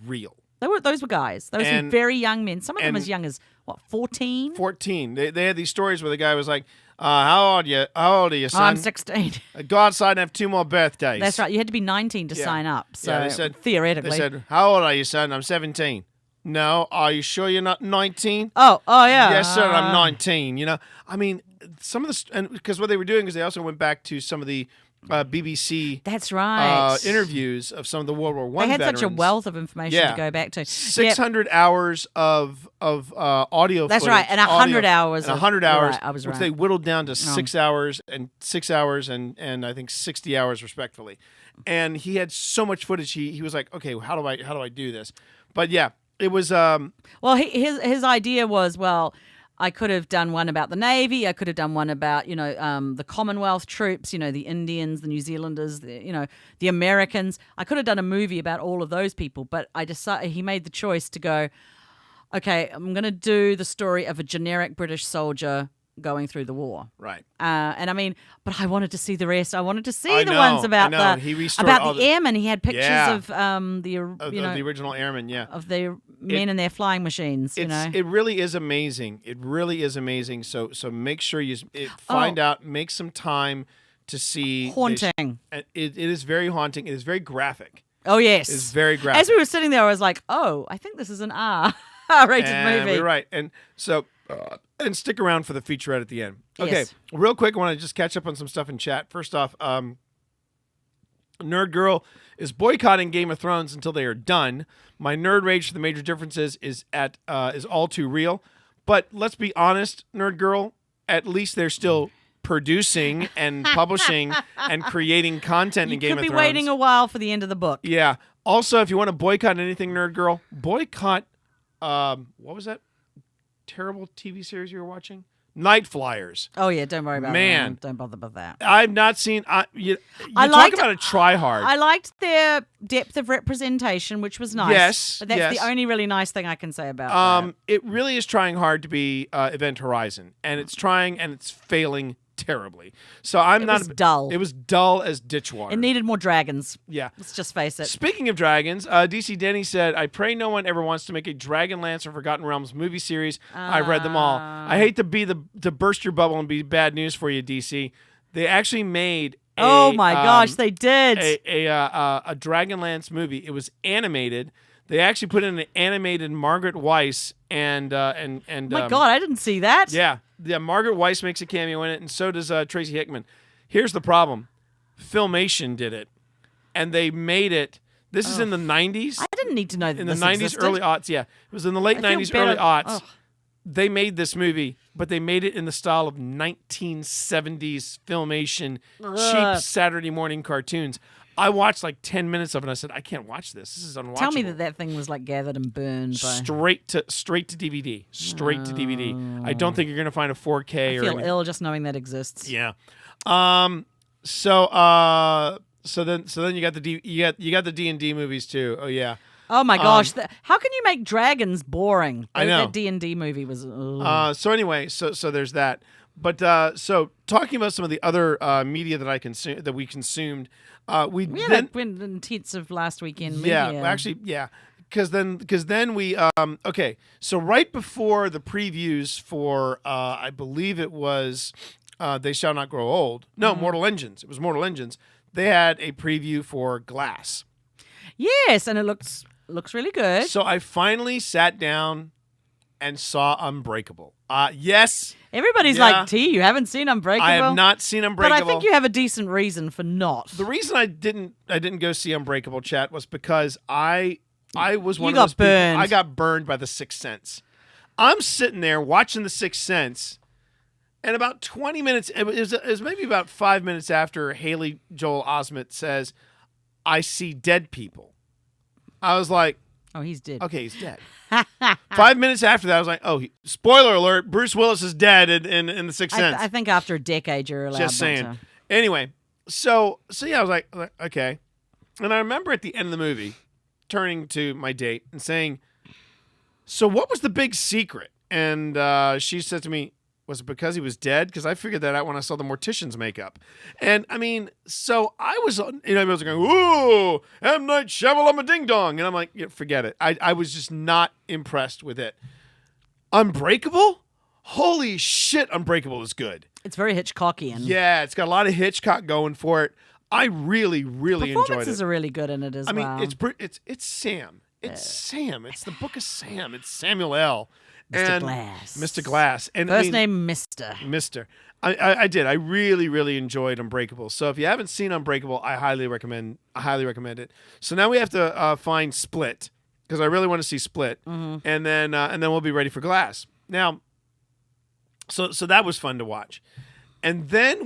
real. Those were guys. Those were very young men. Some of them as young as 14. 14. They had these stories where the guy was like, "How old are you, son?" I'm 16. Go outside and have 2 more birthdays. That's right. You had to be 19 to sign up. So they said, theoretically, they said, "How old are you, son?" "I'm 17. "No, are you sure you're not 19? Oh yeah. "Yes, sir, I'm 19. You know, I mean, some of the and because what they were doing is they also went back to some of the BBC. That's right. Interviews of some of the World War I. They had veterans. such a wealth of information to go back to. 600 hours of audio. That's footage, right, and 100 hours. And 100 hours, right, I was which right. they whittled down to 6 hours and 6 hours and I think 60 hours respectively. And he had so much footage. He was like, okay, how do I do this? But yeah, it was. Well, his idea was, well, I could have done one about the Navy. I could have done one about, the Commonwealth troops, the Indians, the New Zealanders, the Americans. I could have done a movie about all of those people, but he made the choice to go, okay, I'm going to do the story of a generic British soldier going through the war. Right. And I mean, but I wanted to see the rest. I wanted to see the ones about the airmen. He had pictures of the original airmen, of the men in their flying machines. It really is amazing. It really is amazing. So make sure you find out. Make some time to see. Haunting. It is very haunting. It is very graphic. Oh yes, it's very graphic. As we were sitting there, I was like, oh, I think this is an R-rated movie. We're right, and so. And stick around for the featurette at the end. Okay, yes. Real quick, I want to just catch up on some stuff in chat. First off, Nerd Girl is boycotting Game of Thrones until they are done. My nerd rage for the major differences is all too real. But let's be honest, Nerd Girl, at least they're still producing and publishing and creating content in Game of Thrones. You could be waiting a while for the end of the book. Yeah. Also, if you want to boycott anything, Nerd Girl, boycott, what was that terrible TV series you were watching? Night Flyers. Oh yeah, don't worry about Man. that. Don't bother about that. I've not seen. You talk about a try hard. I liked their depth of representation, which was nice. Yes, but that's the only really nice thing I can say about that. It really is trying hard to be Event Horizon, and it's trying and it's failing terribly. So it was dull. It was dull as ditch water. It needed more dragons. Yeah. Let's just face it. Speaking of dragons, DC Denny said, "I pray no one ever wants to make a Dragonlance or Forgotten Realms movie series. I've read them all. I hate to burst your bubble and be bad news for you, DC. They actually made oh my gosh, they did a Dragonlance movie. It was animated. They actually put in an animated Margaret Weiss and oh my God, I didn't see that. Yeah, Margaret Weiss makes a cameo in it, and so does Tracy Hickman. Here's the problem. Filmation did it, and they made it. This is in the 90s. I didn't need to know that in the 90s, early aughts, yeah. It was in the late 90s, early aughts. They made this movie, but they made it in the style of 1970s Filmation, cheap Saturday morning cartoons. I watched like 10 minutes of it, and I said, I can't watch this. This is unwatchable. Tell me that thing was like gathered and burned. Straight to DVD. Straight to DVD. I don't think you're going to find a 4K. I feel ill just knowing that exists. Yeah. So then you got the D&D movies too. Oh yeah. Oh my gosh! How can you make dragons boring? I know that D&D movie was. So anyway, so there's that. But so talking about some of the other media that we consumed, we had intensive last weekend. Yeah, media. actually, yeah. Because then we okay. So right before the previews for I believe it was They Shall Not Grow Old. No, Mortal Engines. It was Mortal Engines. They had a preview for Glass. Yes, and it looks really good. So I finally sat down and saw Unbreakable. Yes. Everybody's like, T, you haven't seen Unbreakable? I have not seen Unbreakable. But I think you have a decent reason for not. The reason I didn't go see Unbreakable, chat, was because I was one of those people. Burned. I got burned by The Sixth Sense. I'm sitting there watching The Sixth Sense, and about 20 minutes, it was maybe about 5 minutes after Haley Joel Osment says, "I see dead people." I was like, Oh, he's dead. Okay, he's dead. 5 minutes after that, I was like, oh, spoiler alert, Bruce Willis is dead in The Sixth Sense. I think after a decade, you're allowed Just saying. not to. Anyway, so yeah, I was like, okay. And I remember at the end of the movie turning to my date and saying, so what was the big secret? And she said to me, was it because he was dead? Because I figured that out when I saw the mortician's makeup. And I mean, so I was, I was going, ooh, M. Night Shyamalan ding dong. And I'm like, yeah, forget it. I was just not impressed with it. Unbreakable? Holy shit, Unbreakable is good. It's very Hitchcockian. Yeah, it's got a lot of Hitchcock going for it. I really, really enjoyed it. Performances are really good in it as well. I mean, it's Sam. It's Sam. It's the Book of Sam. It's Samuel L. Mr. Glass. Mr. Glass. And First name, Mr. Mr. I did. I really, really enjoyed Unbreakable. So if you haven't seen Unbreakable, I highly recommend it. So now we have to find Split, because I really want to see Split, and then we'll be ready for Glass. Now, so that was fun to watch. And then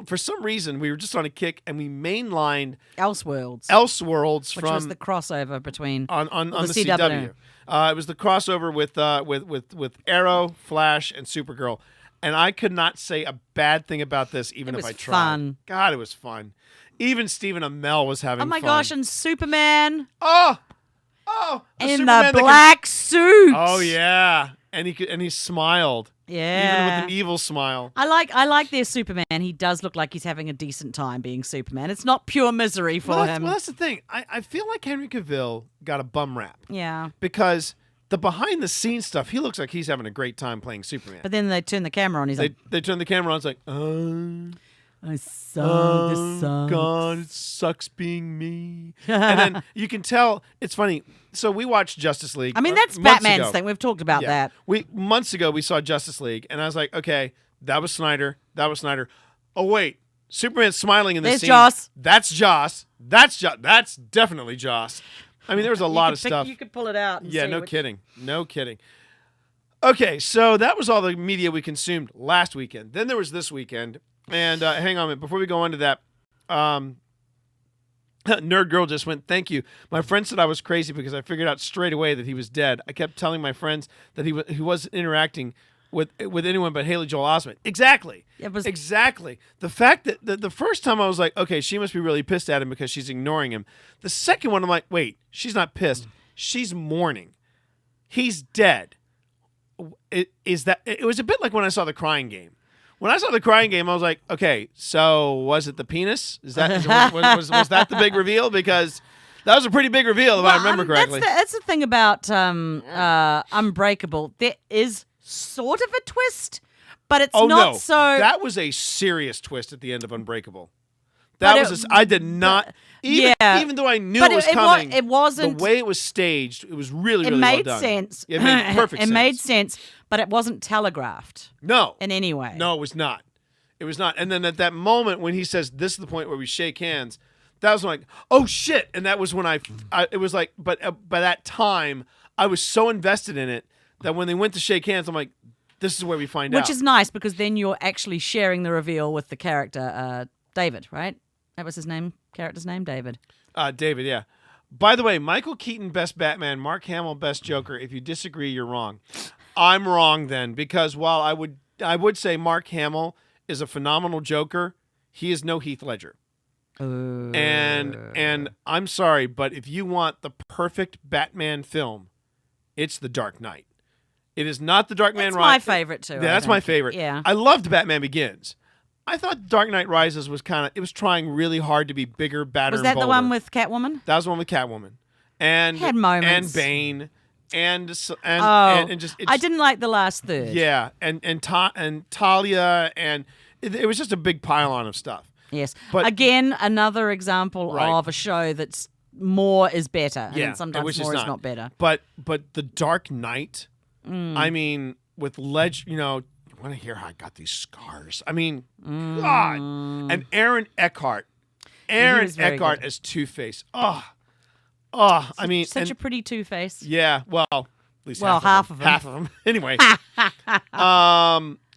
for some reason, we were just on a kick, and we mainlined Elseworlds, which from was the crossover between on the CW. It was the crossover with Arrow, Flash, and Supergirl. And I could not say a bad thing about this, even if I tried. Fun. God, it was fun. Even Stephen Amell was having fun. Oh my gosh, and Superman. Oh, in Superman the black suit. Oh yeah, and he smiled. Yeah, even with an evil smile. I like their Superman. He does look like he's having a decent time being Superman. It's not pure misery for him. Well, that's the thing. I feel like Henry Cavill got a bum rap. Yeah, because the behind the scenes stuff, he looks like he's having a great time playing Superman. But then they turn the camera on. They turn the camera on. It's like, I suck. This sucks. God, it sucks being me. And then you can tell. It's funny. So we watched Justice League. I mean, that's Batman's thing. We've talked about that. Months ago, we saw Justice League, and I was like, okay, that was Snyder. Oh, wait. Superman's smiling in this scene. Joss. That's Joss. That's definitely Joss. I mean, there was a lot of stuff. You could pull it out. And yeah, no kidding. Okay, so that was all the media we consumed last weekend. Then there was this weekend. And hang on a minute. Before we go on to that, Nerd Girl just went, thank you. My friend said I was crazy because I figured out straight away that he was dead. I kept telling my friends that he wasn't interacting with anyone but Haley Joel Osment. Exactly. Exactly. The fact that the first time I was like, okay, she must be really pissed at him because she's ignoring him. The second one, I'm like, wait, she's not pissed. She's mourning. He's dead. It was a bit like when I saw The Crying Game. When I saw The Crying Game, I was like, okay, so was it the penis? Was that the big reveal? Because that was a pretty big reveal, if I remember correctly. That's the thing about Unbreakable. There is sort of a twist, but it's not so. That was a serious twist at the end of Unbreakable. I did not. Even though I knew it was coming, it wasn't the way it was staged. It was really, really well done. Sense. It made perfect sense. It made sense, but it wasn't telegraphed. No, in any way. No, it was not. It was not. And then at that moment when he says, "This is the point where we shake hands," that was like, "Oh shit!" And that was when it was like, but by that time, I was so invested in it that when they went to shake hands, I'm like, "This is where we find out." Which is nice because then you're actually sharing the reveal with the character David, right? That was his name. Character's name, David. David, yeah. By the way, Michael Keaton, best Batman. Mark Hamill, best Joker. If you disagree, you're wrong. I'm wrong then, because while I would say Mark Hamill is a phenomenal Joker, he is no Heath Ledger. And I'm sorry, but if you want the perfect Batman film, it's The Dark Knight. It is not The Dark Man Rises. That's my favorite too. Yeah, that's my favorite. Yeah. I loved Batman Begins. I thought Dark Knight Rises was it was trying really hard to be bigger, badder, Was that and bolder. the one with Catwoman? That was the one with Catwoman. And had moments. And Bane. And just I didn't like the last third. Yeah, and Talia, and it was just a big pile-on of stuff. Yes. But again, another example of a show that's more is better. Yeah, and sometimes more is not better. But The Dark Knight, I mean, with you know, I want to hear how I got these scars. I mean, God. And Aaron Eckhart. As Two-Face. I mean, such a pretty Two-Face. Yeah, well, at least half of them. Half of them. Anyway.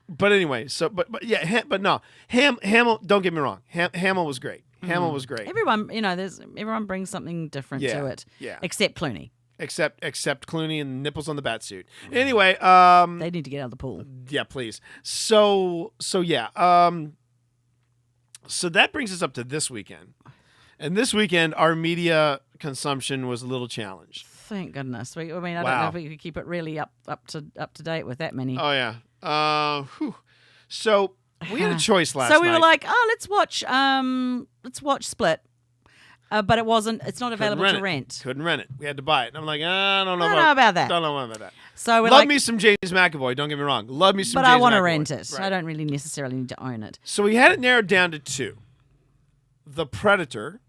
But anyway, so but yeah, but no. Hamill, don't get me wrong. Hamill was great. Hamill was great. Everyone, everyone brings something different to it. Yeah. Except Clooney. Except Clooney and nipples on the bat suit. Anyway, they need to get out of the pool. Yeah, please. So yeah. So that brings us up to this weekend. And this weekend, our media consumption was a little challenged. Thank goodness. I don't know if we could keep it really up to date with that many. Oh yeah. So we had a choice last night. So we were like, let's watch Split. But it's not available to rent. Couldn't rent it. We had to buy it. And I'm like, I don't know about that. Don't know about that. So we're Love me some James McAvoy. Don't get me wrong. Love me some. But James I want to McAvoy. rent it. Right. I don't really necessarily need to own it. So we had it narrowed down to two: The Predator,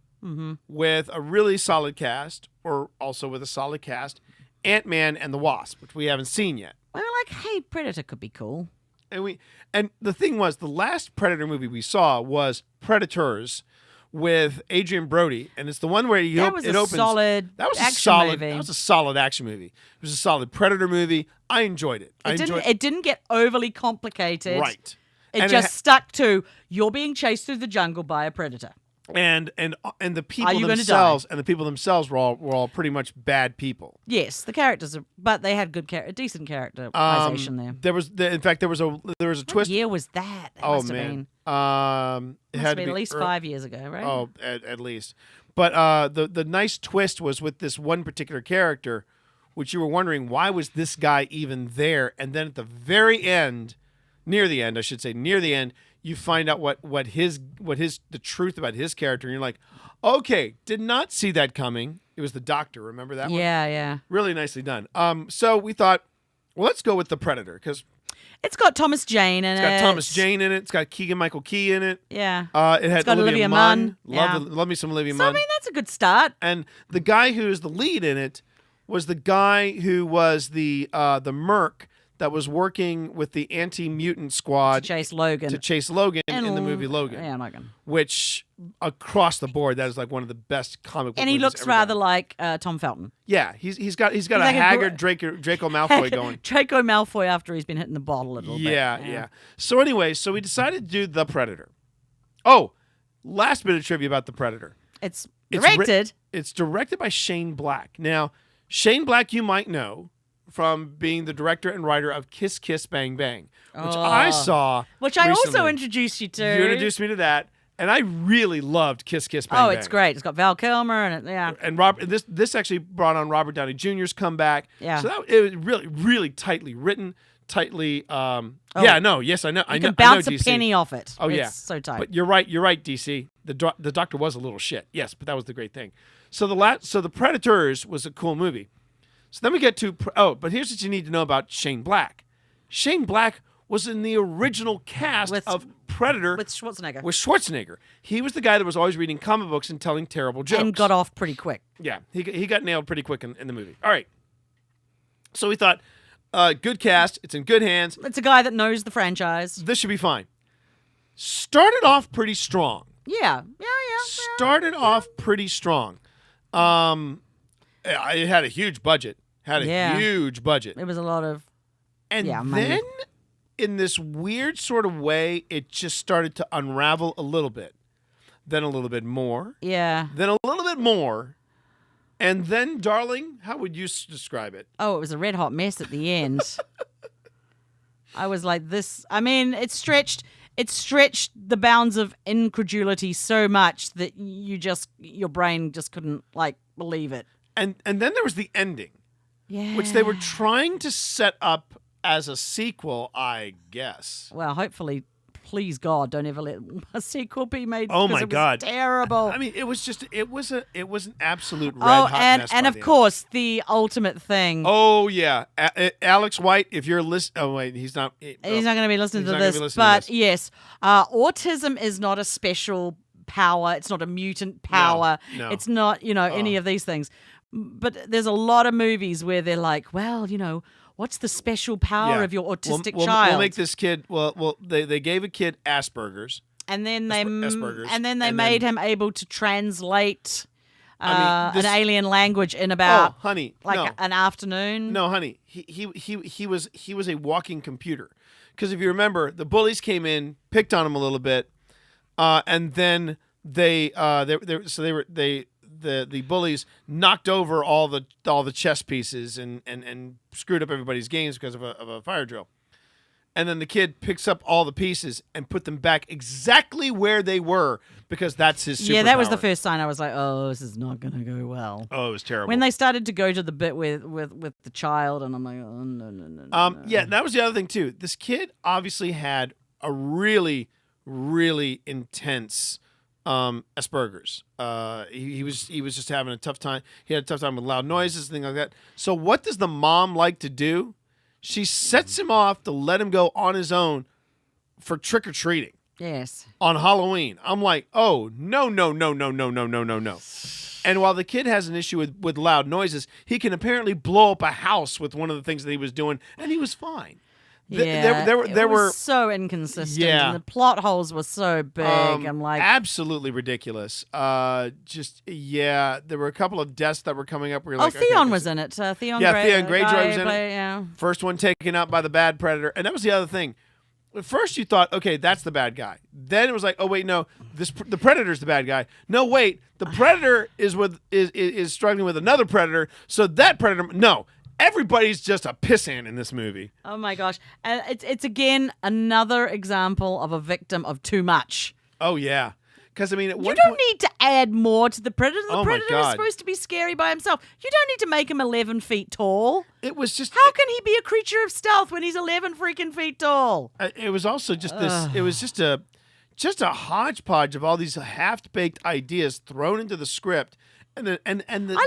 with a really solid cast, or also with a solid cast, Ant-Man and the Wasp, which we haven't seen yet. We were like, hey, Predator could be cool. And the thing was, the last Predator movie we saw was Predators with Adrian Brody, and it's the one where it opens. Solid. That was action a solid movie. That was a solid action movie. It was a solid Predator movie. I enjoyed it. It didn't get overly complicated. Right. It just stuck to you're being chased through the jungle by a predator. And the people themselves were all pretty much bad people. Yes, the characters, but they had decent characterization there. There was a twist. What year was that? That must have been. It had to be at least 5 years ago, right? Oh, at least. But the nice twist was with this one particular character, which you were wondering, why was this guy even there? And then at the very end, near the end, you find out what the truth about his character, and you're like, okay, did not see that coming. It was the Doctor. Remember that one? Yeah. Really nicely done. So we thought, well, let's go with the Predator because it's got Thomas Jane in it. It's got Thomas Jane in it. It's got Keegan-Michael Key in it. Yeah. It's got Olivia Munn. Love me some Olivia So Munn. I mean, that's a good start. And the guy who's the lead in it was the guy who was the merc that was working with the anti-mutant squad to chase Logan in the movie Logan. Yeah, Logan. Which across the board, that is like one of the best comic book and movies he looks ever rather done. like Tom Felton. Yeah, he's got a like haggard Draco Malfoy going. Draco Malfoy after he's been hitting the bottle a little bit. Yeah. So anyway, we decided to do The Predator. Oh, last bit of trivia about The Predator. It's directed. It's directed by Shane Black. Now, Shane Black, you might know from being the director and writer of Kiss Kiss Bang Bang, which I saw. Which I recently. also introduced you to. You introduced me to that, and I really loved Kiss Kiss Bang Bang. Oh, it's great. It's got Val Kilmer and And this actually brought on Robert Downey Jr.'s comeback. Yeah. So it was really, really tightly written, tightly. Yes, I know. You I can bounce know, a DC. penny off it. Oh yeah, it's so tight. But you're right, DC. The Doctor was a little shit. Yes, but that was the great thing. So the Predators was a cool movie. So then we get to but here's what you need to know about Shane Black. Shane Black was in the original cast of Predator with Schwarzenegger. With Schwarzenegger, he was the guy that was always reading comic books and telling terrible jokes, and got off pretty quick. Yeah, he got nailed pretty quick in the movie. All right, so we thought, good cast, it's in good hands. It's a guy that knows the franchise. This should be fine. Started off pretty strong. Yeah. Started off pretty strong. It had a huge budget. It was a lot of then money. In this weird sort of way, it just started to unravel a little bit. Then a little bit more. Yeah. Then a little bit more. And then, darling, how would you describe it? Oh, it was a red hot mess at the end. I was like this. I mean, it stretched the bounds of incredulity so much that your brain just couldn't believe it. And then there was the ending. Yeah. Which they were trying to set up as a sequel, I guess. Well, hopefully, please God, don't ever let a sequel be made. Oh my God, terrible! I mean, it was an absolute red hot mess. And of course, the ultimate thing. Oh yeah, Alex White, if you're listening. Oh wait, he's not. He's not going to be listening to this. But yes, autism is not a special power. It's not a mutant power. No. It's not any of these things. But there's a lot of movies where they're like, well, what's the special power of your autistic child? We'll make this kid. Well, they gave a kid Asperger's, and then they Asperger's, made him able to translate an alien language in about an afternoon. No, honey, he was a walking computer. Because if you remember, the bullies came in, picked on him a little bit, and then they the bullies knocked over all the chess pieces and screwed up everybody's games because of a fire drill. And then the kid picks up all the pieces and put them back exactly where they were because that's his superpower. Yeah, that was the first sign I was like, oh, this is not going to go well. Oh, it was terrible. When they started to go to the bit with the child, and I'm like, oh, no. Yeah, that was the other thing, too. This kid obviously had a really, really intense Asperger's. He was just having a tough time. He had a tough time with loud noises, things like that. So what does the mom like to do? She sets him off to let him go on his own for trick-or-treating. Yes. On Halloween. I'm like, oh, no. And while the kid has an issue with loud noises, he can apparently blow up a house with one of the things that he was doing, and he was fine. There were so inconsistent. Yeah. And the plot holes were so big. I'm like, absolutely ridiculous. There were a couple of deaths that were coming up where you're like, Theon was in it. Theon Greyjoy was in it. Yeah. First one taken out by the bad predator, and that was the other thing. At first you thought, okay, that's the bad guy. Then it was like, oh wait, no, the predator's the bad guy. No, wait, the predator is struggling with another predator. So that predator, no. Everybody's just a pissant in this movie. Oh my gosh. And it's again another example of a victim of too much. Oh yeah. Because I mean, you don't need to add more to the predator. The predator is God. supposed to be scary by himself. You don't need to make him 11 feet tall. It was just how can he be a creature of stealth when he's 11 freaking feet tall? It was also just this. It was just a hodgepodge of all these half-baked ideas thrown into the script. I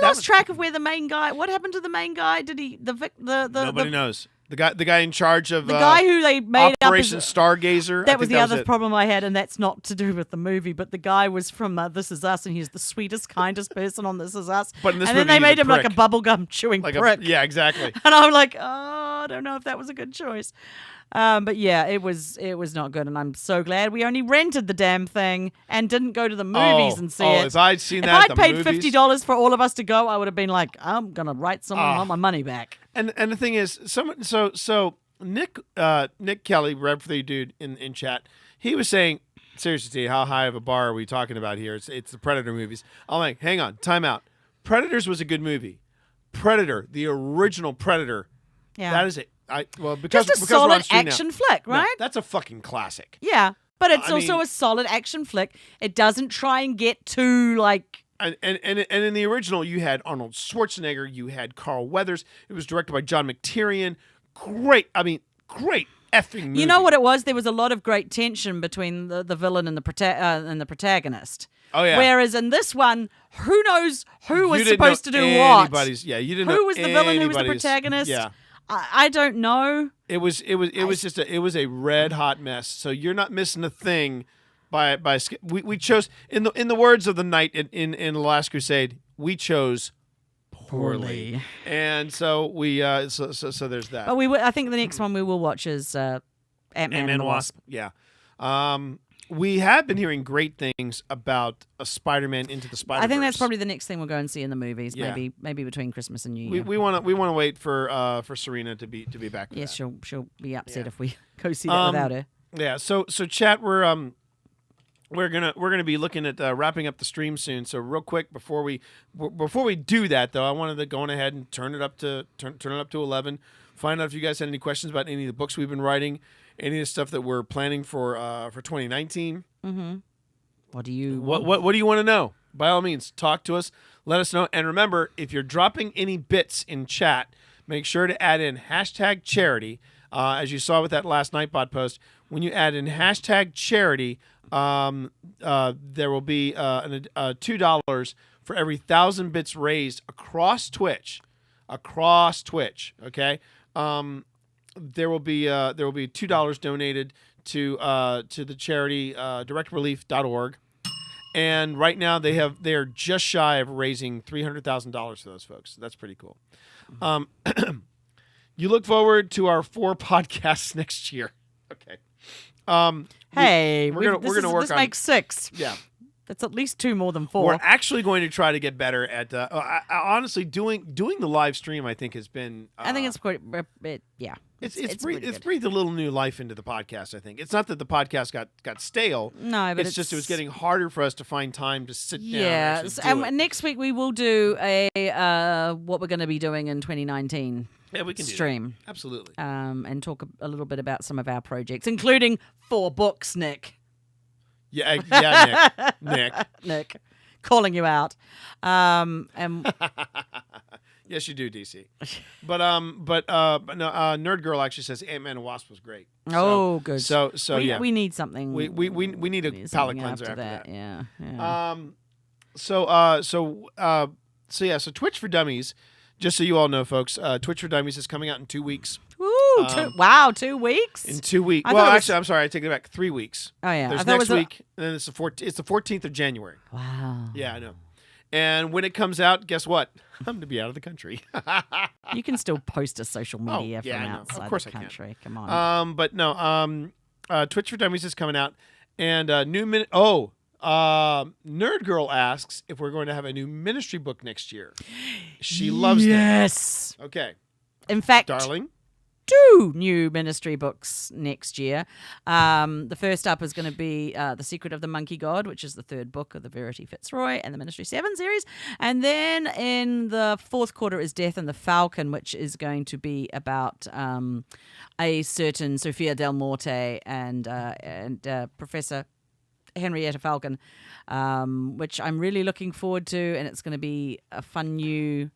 lost track of where the main guy. What happened to the main guy? Did he Nobody knows. The guy in charge of the guy who they made Operation up Stargazer. That was the other problem I had, and that's not to do with the movie. But the guy was from This Is Us, and he's the sweetest, kindest person on This Is Us. But in this and movie, then they made him prick. like a bubblegum chewing prick. Yeah, exactly. And I'm like, oh, I don't know if that was a good choice. But yeah, it was not good, and I'm so glad we only rented the damn thing and didn't go to the movies and see it. If I'd seen that, if I'd paid $50 for all of us to go, I would have been like, I'm gonna write someone want my money back. And the thing is, Nick Kelly, Rev for the dude in chat, he was saying, seriously, how high of a bar are we talking about here? It's the Predator movies. I'm like, hang on, time out. Predators was a good movie. Predator, the original Predator. Yeah, that is it. Just a solid action flick, right? No, that's a fucking classic. Yeah, but it's also a solid action flick. It doesn't try and get too like. And in the original, you had Arnold Schwarzenegger, you had Carl Weathers. It was directed by John McTiernan. Great effing movie. You know what it was? There was a lot of great tension between the villain and the protagonist. Oh yeah. Whereas in this one, who knows who was supposed to do what? You didn't know who was the villain? Who was the protagonist? Yeah. I don't know. It was a red hot mess. So you're not missing a thing by we chose in the words of the knight in The Last Crusade, we chose poorly. And so we so there's that. But I think the next one we will watch is Ant-Man and the Wasp. Yeah. We have been hearing great things about a Spider-Man Into the Spider-Verse. I think that's probably the next thing we'll go and see in the movies. Yeah. Maybe between Christmas and New Year. We want to wait for Serena to be back. Yes, she'll be upset if we go see that without her. Yeah. So chat, we're gonna be looking at wrapping up the stream soon. So real quick before we do that though, I wanted to go on ahead and turn it up to 11. Find out if you guys had any questions about any of the books we've been writing. Any of the stuff that we're planning for 2019. Mm-hmm. What do you want to know? By all means, talk to us. Let us know. And remember, if you're dropping any bits in chat, make sure to add in #charity. As you saw with that last Nightbot post, when you add in #charity, there will be $2 for every 1,000 bits raised across Twitch. Okay. There will be $2 donated to the charity directrelief.org, and right now they are just shy of raising $300,000 for those folks. So that's pretty cool. You look forward to our 4 podcasts next year. Okay. Hey, we're gonna work on. This makes 6. Yeah. That's at least 2 more than 4. We're actually going to try to get better at. Honestly, doing the live stream, I think, has been. I think it's quite. Yeah. It's breathed a little new life into the podcast. I think it's not that the podcast got stale. No, but it's just it was getting harder for us to find time to sit down. Yeah, and next week we will do a what we're going to be doing in 2019. Yeah, we can stream. Do that. Absolutely. And talk a little bit about some of our projects, including 4 books, Nick. Yeah, Nick, calling you out. Yes, you do, DC. But no, Nerd Girl actually says Ant-Man and Wasp was great. So, good. So we need something. We need a palate cleanser after that. Yeah. So Twitch for Dummies. Just so you all know, folks, Twitch for Dummies is coming out in 2 weeks. Ooh, 2 weeks? In 2 weeks. Well, actually, I'm sorry. I take it back. 3 weeks. Oh, yeah. There's next week, and then it's the 14th of January. Wow. Yeah, I know. And when it comes out, guess what? I'm going to be out of the country. You can still post to social media from outside of course the country. I can. Come on. But no, Twitch for Dummies is coming out. And Nerd Girl asks if we're going to have a new ministry book next year. She loves that. Yes. Okay. In fact, darling, 2 new ministry books next year. The first up is going to be The Secret of the Monkey God, which is the 3rd book of the Verity Fitzroy and the Ministry 7 series. And then in the 4th quarter is Death and the Falcon, which is going to be about a certain Sophia Del Morte and Professor Henrietta Falcon, which I'm really looking forward to, and it's going to be a fun new.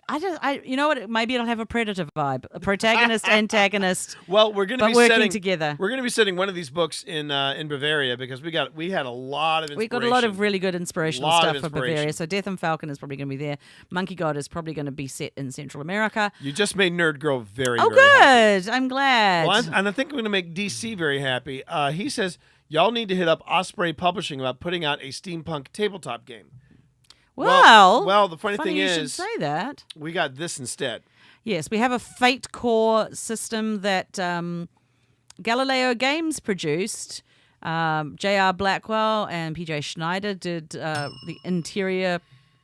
You know what? Maybe it'll have a Predator vibe, a protagonist, antagonist. Well, we're going to be working together. We're going to be setting one of these books in Bavaria because we had a lot of inspiration. We got a lot of really good inspirational stuff for Bavaria. So Death and Falcon is probably going to be there. Monkey God is probably going to be set in Central America. You just made Nerd Girl very, very happy. I'm glad. Well, and I think we're going to make DC very happy. He says y'all need to hit up Osprey Publishing about putting out a steampunk tabletop game. Well, the funny thing you is, should say that. We got this instead. Yes, we have a Fate Core system that Galileo Games produced. J.R. Blackwell and P.J. Schneider did the interior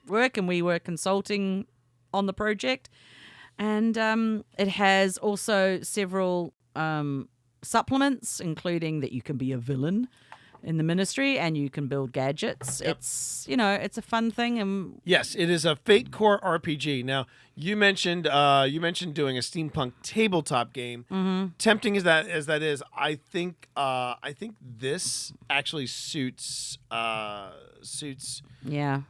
work, and we were consulting on the project. And it has also several supplements, including that you can be a villain in the ministry and you can build gadgets. Yep. It's a fun thing. And yes, it is a Fate Core RPG. Now, you mentioned doing a steampunk tabletop game. Mm-hmm. Tempting as that is, I think this actually suits. Yeah.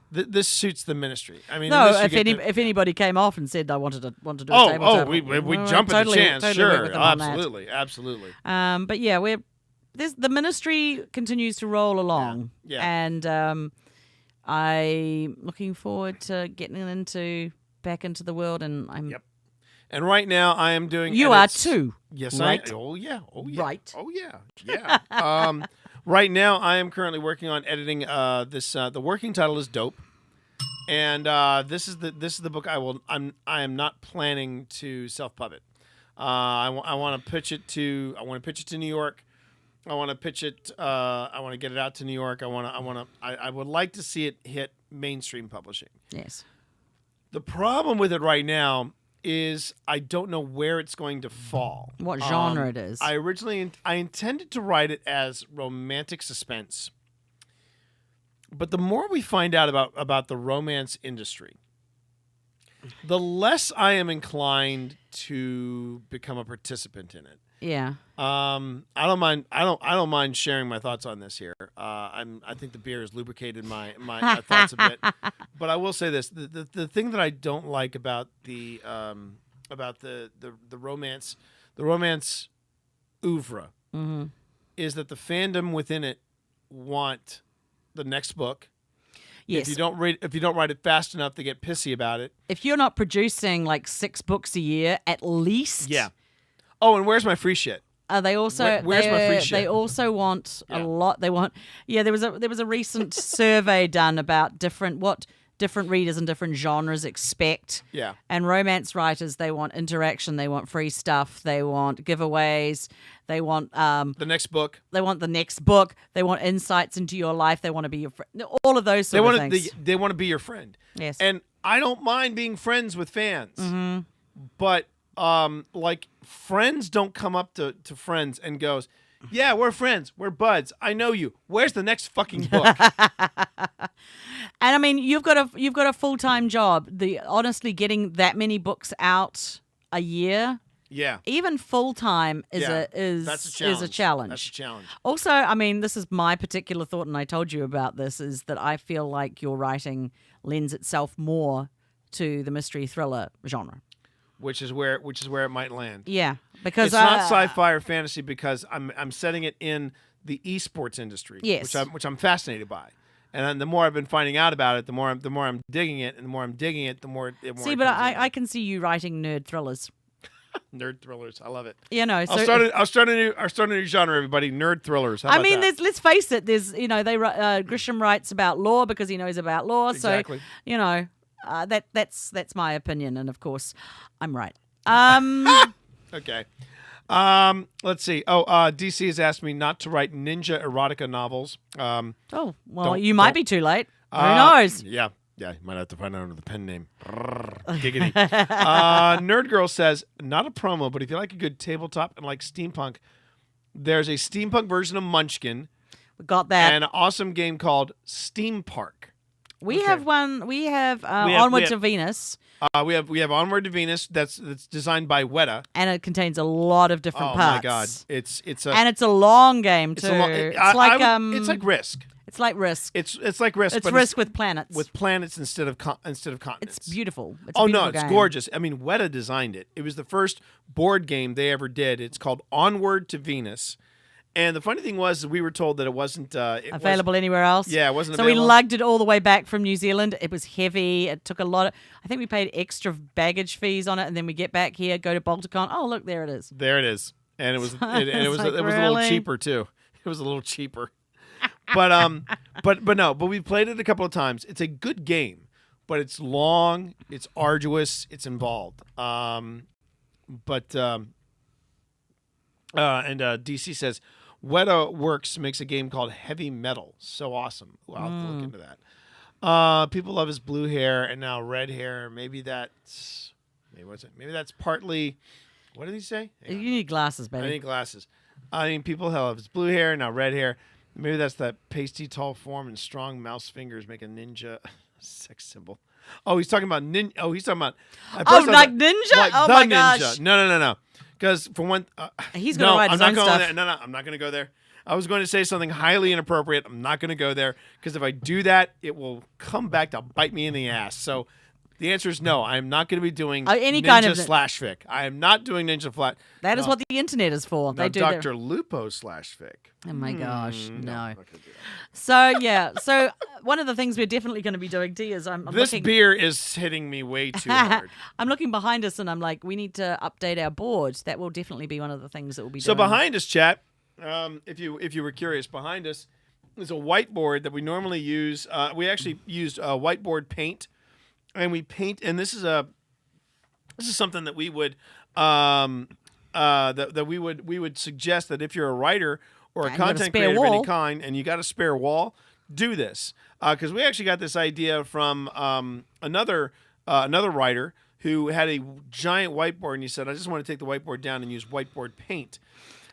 This suits the ministry. I mean, no. If anybody came off and said I wanted to do a tabletop, we jump at the chance. Sure, absolutely. But yeah, the ministry continues to roll along. Yeah. And I'm looking forward to getting back into the world, and I'm. Yep. And right now, I am doing. You are too. Yes, right? Oh yeah. Right. Oh yeah. Yeah. Right now, I am currently working on editing this. The working title is Dope, and this is the book I am not planning to self-pub. I want to pitch it to New York. I want to pitch it. I want to get it out to New York. I would like to see it hit mainstream publishing. Yes. The problem with it right now is I don't know where it's going to fall. What genre it is. I intended to write it as romantic suspense. But the more we find out about the romance industry, the less I am inclined to become a participant in it. Yeah. I don't mind sharing my thoughts on this here. I think the beer has lubricated my thoughts a bit. But I will say this: the thing that I don't like about the romance oeuvre mm-hmm. is that the fandom within it want the next book. Yes. If you don't write it fast enough, they get pissy about it. If you're not producing like 6 books a year at least. Yeah. Oh, and where's my free shit? They also where's my free shit? They also want a lot. They want there was a recent survey done about what different readers and different genres expect. Yeah. And romance writers, they want interaction, they want free stuff, they want giveaways, they want the next book. They want the next book. They want insights into your life. They want to be your friend. All of those sort of things. They want to be your friend. Yes. And I don't mind being friends with fans. Mm-hmm. But like friends don't come up to friends and goes, "Yeah, we're friends. We're buds. I know you. Where's the next fucking book?" And I mean, you've got a full-time job. Honestly, getting that many books out a year, yeah, even full-time is a challenge. That's a challenge. Also, I mean, this is my particular thought, and I told you about this, is that I feel like your writing lends itself more to the mystery thriller genre. Which is where it might land. Yeah, because it's not sci-fi or fantasy, because I'm setting it in the esports industry. Yes, which I'm fascinated by. And the more I've been finding out about it, the more I'm digging it, and the more I'm digging it, the more. See, but I can see you writing nerd thrillers. Nerd thrillers, I love it. You know, so I'll start a new genre, everybody. Nerd thrillers. How about that? let's face it. There's Grisham writes about law because he knows about law. Exactly. So that's my opinion, and of course, I'm right. Okay. Let's see. DC has asked me not to write ninja erotica novels. You might be too late. Who knows? Yeah, you might have to find out under the pen name. Giggity. Nerd Girl says, not a promo, but if you like a good tabletop and like steampunk, there's a steampunk version of Munchkin. We got that. And an awesome game called Steam Park. We have one. We have Onward to Venus. We have Onward to Venus. That's designed by Weta, and it contains a lot of different parts. Oh my god, it's a long game too. It's like Risk. It's like Risk. It's like Risk. It's Risk with planets. With planets instead of continents. It's beautiful. It's it's gorgeous. I mean, Weta designed it. It was the first board game they ever did. It's called Onward to Venus. And the funny thing was, we were told that it wasn't available anywhere else. Yeah, it wasn't so available. So we lugged it all the way back from New Zealand. It was heavy. It took a lot of... I think we paid extra baggage fees on it, and then we get back here, go to Balticon. Oh, look, there it is. There it is. And it was it was a little cheaper too. It was a little cheaper. But we played it a couple of times. It's a good game, but it's long, it's arduous, it's involved. And DC says Weta Works makes a game called Heavy Metal. So awesome. I'll have to look into that. People love his blue hair and now red hair. Maybe that's partly. What did he say? You need glasses, baby. I need glasses. I mean, people love his blue hair, now red hair. Maybe that's that pasty tall form and strong mouse fingers make a ninja sex symbol. Oh, he's talking about ninja. Oh, he's talking about. Like ninja? Like oh the my ninja. Gosh. No. Because for one, he's going to write his own stuff. There. No, I'm not going to go there. I was going to say something highly inappropriate. I'm not going to go there because if I do that, it will come back to bite me in the ass. So the answer is no. I am not going to be doing any ninja kind of slash fic. I am not doing ninja flat. That is what the internet is for. No, they do Dr. Lupo slash fic. Oh my gosh, no. So yeah, one of the things we're definitely going to be doing, T, is this beer is hitting me way too hard. I'm looking behind us and I'm like, we need to update our board. That will definitely be one of the things that we'll be doing. So behind us, chat, if you were curious, behind us is a whiteboard that we normally use. We actually used whiteboard paint, and we paint. And this is something that we would we would suggest that if you're a writer or a content creator of any kind and you got a spare wall, do this because we actually got this idea from another writer who had a giant whiteboard, and he said, I just want to take the whiteboard down and use whiteboard paint.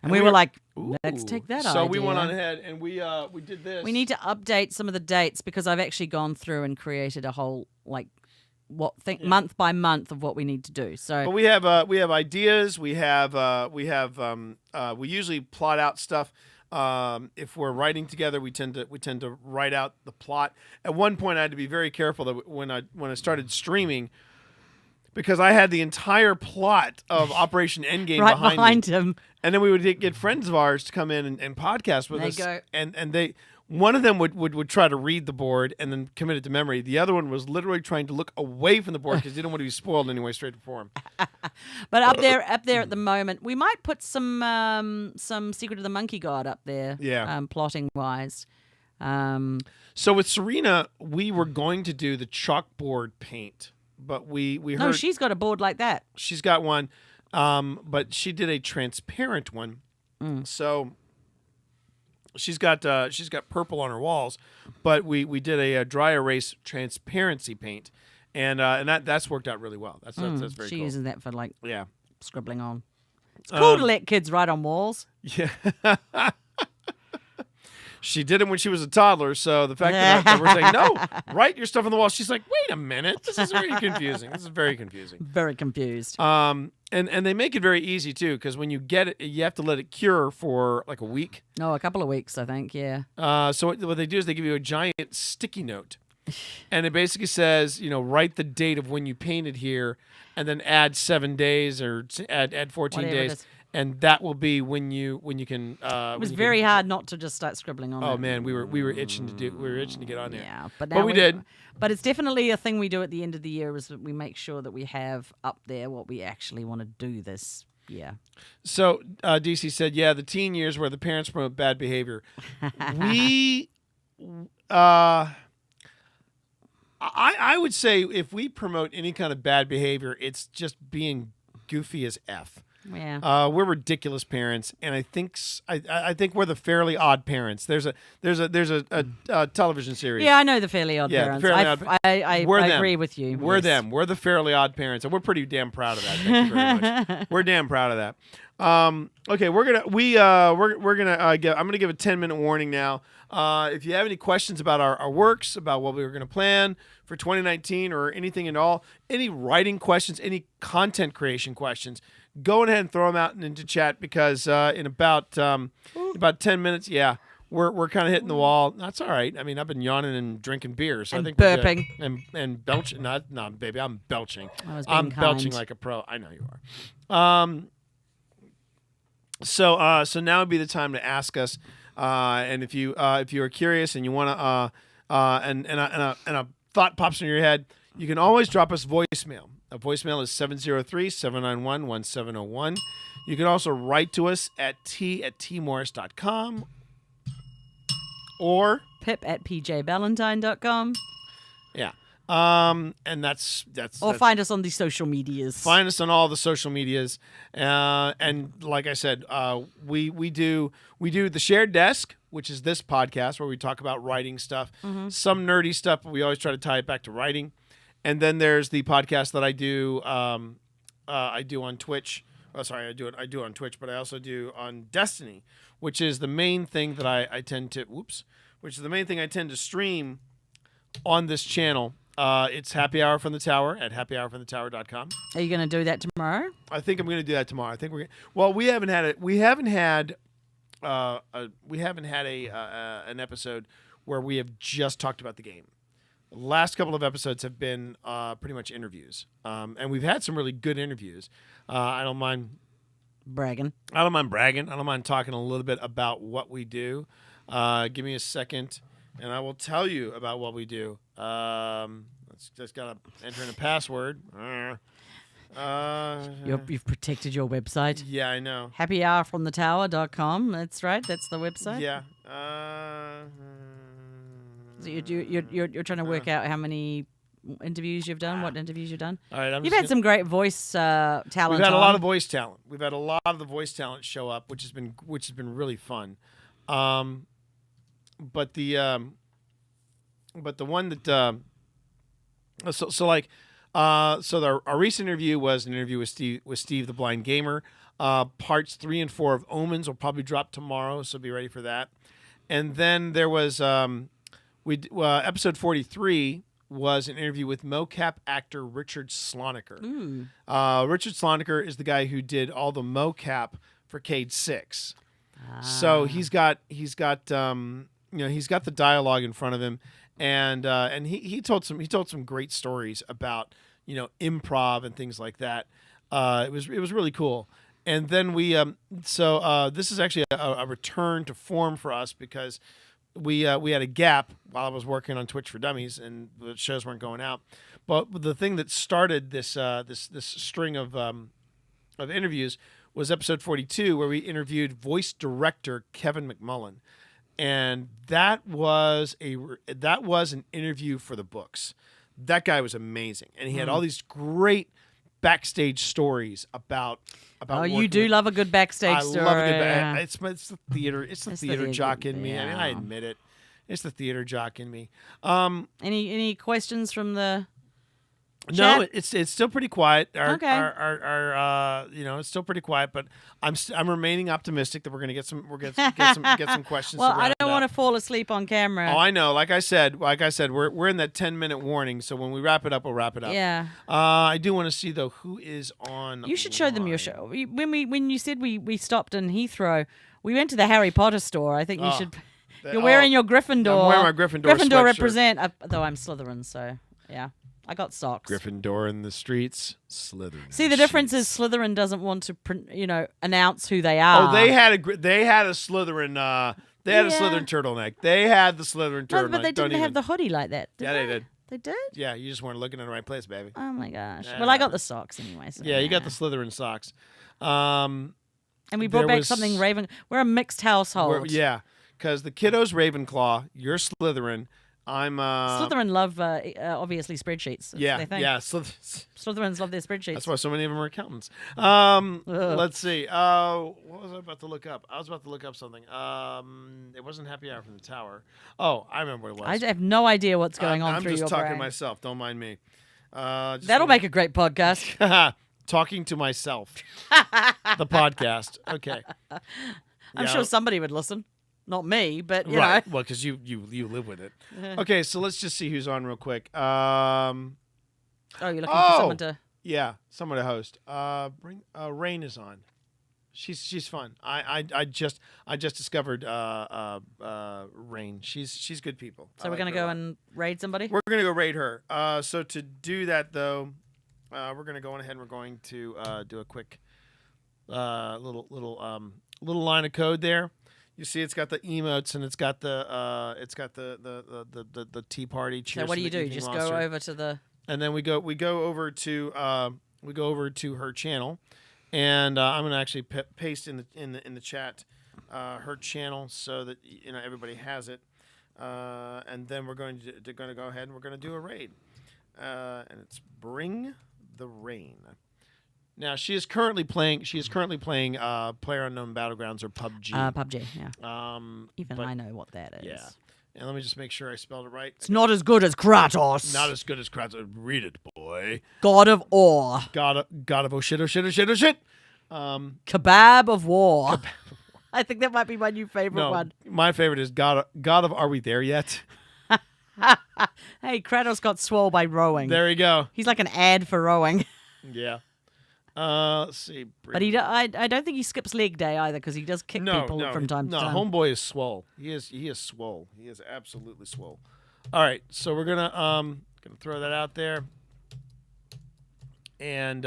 And we were like, let's take that idea. So we went on ahead and we did this. We need to update some of the dates because I've actually gone through and created a whole month by month of what we need to do. So, but we have ideas. We usually plot out stuff. If we're writing together, we tend to write out the plot. At one point, I had to be very careful that when I started streaming, because I had the entire plot of Operation Endgame behind him, and then we would get friends of ours to come in and podcast with us, and they. One of them would try to read the board and then commit it to memory. The other one was literally trying to look away from the board because he didn't want to be spoiled anyway, straight before him. But up there at the moment, we might put some Secret of the Monkey God up there. Yeah. Plotting wise, So with Serena, we were going to do the chalkboard paint, but we heard... No, she's got a board like that. She's got one, but she did a transparent one. So she's got purple on her walls, but we did a dry erase transparency paint, and that's worked out really well. That's very cool. She uses that for Yeah. scribbling on. It's cool to let kids write on walls. Yeah. She did it when she was a toddler, so the fact that we're saying, no, write your stuff on the wall, she's like, wait a minute, this is very confusing. This is very confusing. Very confused. And they make it very easy, too, because when you get it, you have to let it cure for like a week. No, a couple of weeks, I think, yeah. So what they do is they give you a giant sticky note, and it basically says, write the date of when you painted here, and then add 7 days or add 14 Whatever days. And that will be when you can. It was very hard not to just start scribbling on. Oh man, we were itching to get on there. Yeah, but we did. But it's definitely a thing we do at the end of the year is that we make sure that we have up there what we actually want to do this year. So DC said, yeah, the teen years where the parents promote bad behavior. I would say if we promote any kind of bad behavior, it's just being goofy as F. Yeah. We're ridiculous parents, and I think we're the Fairly Odd Parents. There's a television series. Yeah, I know the Fairly Odd Parents. I agree with you. We're them. We're the Fairly Odd Parents, and we're pretty damn proud of that. Thank you very much. We're damn proud of that. Okay, I'm gonna give a 10-minute warning now. If you have any questions about our works, about what we were gonna plan for 2019, or anything at all, any writing questions, any content creation questions, go ahead and throw them out into chat, because in about 10 minutes, we're kind of hitting the wall. That's all right. I mean, I've been yawning and drinking beer, so and I think burping and belching. No, baby, I'm belching. I'm belching like a pro. I know you are. So now would be the time to ask us. And if you are curious and you want to, and a thought pops in your head, you can always drop us voicemail. A voicemail is 703-791-1701. You can also write to us at t@tmorris.com or pip@pjballantyne.com. Yeah. And that's find us on the social medias. Find us on all the social medias. And like I said, we do the Shared Desk, which is this podcast where we talk about writing stuff, some nerdy stuff, but we always try to tie it back to writing. And then there's the podcast that I do. I do on Twitch. Oh, sorry, I do it on Twitch, but I also do on Destiny, which is the main thing that I tend to. Which is the main thing I tend to stream on this channel. It's Happy Hour from the Tower at happyhourfromthetower.com. Are you going to do that tomorrow? I think I'm going to do that tomorrow. I think we haven't had it. We haven't had an episode where we have just talked about the game. The last couple of episodes have been pretty much interviews, and we've had some really good interviews. I don't mind bragging. I don't mind talking a little bit about what we do. Give me a second, and I will tell you about what we do. Just gotta enter in a password. You've protected your website. Yeah, I know. happyhourfromthetower.com. That's right. That's the website. Yeah. So you're trying to work out how many interviews you've done, what interviews you've done. All right, you've had some great voice talent. We've had a lot of voice talent. We've had a lot of the voice talent show up, which has been really fun. But the one that our recent interview was an interview with Steve the Blind Gamer. Parts 3 and 4 of Omens will probably drop tomorrow, so be ready for that. And then there was episode 43 was an interview with Mocap actor Richard Salonika. Richard Salonika is the guy who did all the mocap for Cade 6. So he's got the dialogue in front of him, and he told some great stories about improv and things like that. It was really cool. And then this is actually a return to form for us, because we had a gap while I was working on Twitch for Dummies and the shows weren't going out. But the thing that started this string of interviews was episode 42, where we interviewed voice director Kevin Mcmullan. and that was an interview for the books. That guy was amazing, and he had all these great backstage stories about. Oh, you do love a good backstage story. I love a good. Yeah. It's the theater. It's the theater jock in me. I mean, yeah. I admit it. It's the theater jock in me. Any questions from the? No, chat? it's still pretty quiet. Okay. It's still pretty quiet, but I'm remaining optimistic that we're gonna get some questions. Well, I don't want to fall asleep on camera. Oh, I know. Like I said, we're in that 10-minute warning. So when we wrap it up, we'll wrap it up. Yeah. I do want to see though who is on. You should show them your show. When you said we stopped in Heathrow, we went to the Harry Potter store. I think you should. You're wearing your Gryffindor. I'm wearing my Gryffindor. Gryffindor sweatshirt. represent. Though I'm Slytherin, so yeah. I got socks. Gryffindor in the streets, Slytherin. See, the difference is Slytherin doesn't want to, announce who they are. Oh, they had a Slytherin. They had a Slytherin turtleneck. They had the Slytherin turtleneck. No, but they didn't have the hoodie like that. Yeah, they did. They did? Yeah, you just weren't looking in the right place, baby. Oh my gosh. Yeah. Well, I got the socks anyway. So, yeah, you got the Slytherin socks. And we brought back something Raven. We're a mixed household. Yeah, because the kiddo's Ravenclaw. You're Slytherin. I'm Slytherin love obviously spreadsheets. Yeah, yeah. Slytherins love their spreadsheets. That's why so many of them are accountants. Let's see. What was I about to look up? I was about to look up something. It wasn't Happy Hour from the Tower. Oh, I remember what it was. I have no idea what's going on through your brain. I'm just talking to myself. Don't mind me. That'll make a great podcast. Talking to myself. The podcast. Okay. I'm sure somebody would listen. Not me, but you right. know. Well, because you live with it. Okay, so let's just see who's on real quick. Oh, you're looking for someone to. Yeah, someone to host. Rain is on. She's fun. I just discovered Rain. She's good people. So we're gonna go and raid somebody. We're gonna go raid her. So to do that though, we're gonna go on ahead and we're going to do a quick little line of code there. You see, it's got the emotes and it's got the tea party. Cheers. So what do you do? Just go over to the. And then we go over to her channel, and I'm gonna actually paste in the chat her channel so that everybody has it. And then we're going to go ahead and we're going to do a raid, and it's Bring the Rain. Now she is currently playing. PlayerUnknown Battlegrounds or PUBG. PUBG, yeah. Even I know what that is. Yeah. And let me just make sure I spelled it right. It's not as good as Kratos. Not as good as Kratos. Read it, boy. God of War. God of oh shit. Kebab of War. I think that might be my new favorite one. My favorite is God of Are We There Yet? Hey, Kratos got swole by rowing. There you go. He's like an ad for rowing. Yeah. Let's see. But I don't think he skips leg day either because he does kick people from time to time. No, homeboy is swole. He is swole. He is absolutely swole. All right, so we're gonna throw that out there. And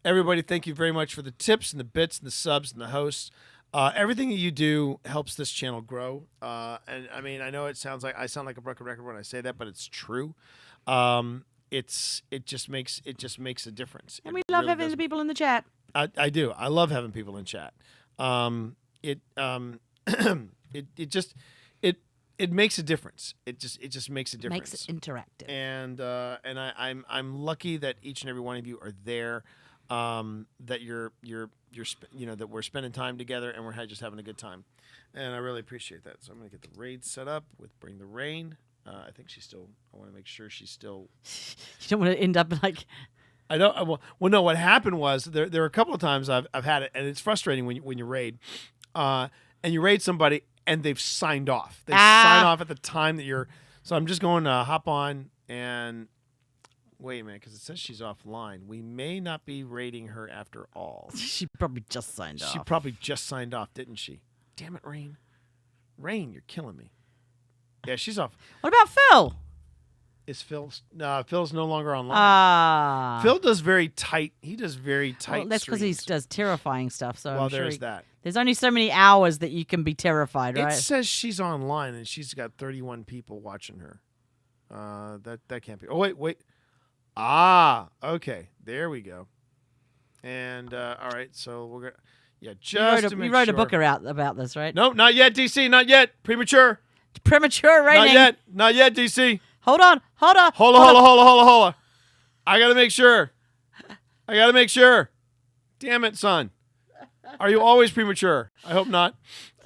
everybody, thank you very much for the tips and the bits and the subs and the hosts. Everything that you do helps this channel grow. And I mean, I know it sounds like I sound like a broken record when I say that, but it's true. It just makes a difference. And we love having the people in the chat. I do. I love having people in chat. It makes a difference. It just makes a difference. Makes it interactive. And I'm lucky that each and every one of you are there. That that we're spending time together and we're just having a good time, and I really appreciate that. So I'm gonna get the raid set up with Bring the Rain. I think she's still. I want to make sure she's still. You don't want to end up like. I don't. Well, no. What happened was there are a couple of times I've had it, and it's frustrating when you raid, and you raid somebody and they've signed off. They sign off at the time that you're. So I'm just going to hop on and. Wait a minute, because it says she's offline. We may not be raiding her after all. She probably just signed off. She probably just signed off, didn't she? Damn it, Rain. Rain, you're killing me. Yeah, she's off. What about Phil? Is Phil's no longer online. Phil does very tight. He does very tight. Well, that's because he does terrifying stuff. So well, I'm sure there's that. There's only so many hours that you can be terrified, right? It says she's online and she's got 31 people watching her. That can't be. Oh wait. Okay. There we go. And all right, so we're gonna. Yeah, just to make you wrote sure. a book about this, right? No, not yet, DC. Not yet. Premature. Premature rating. Not yet. Not yet, DC. Hold on. Hola. I gotta make sure. Damn it, son. Are you always premature? I hope not.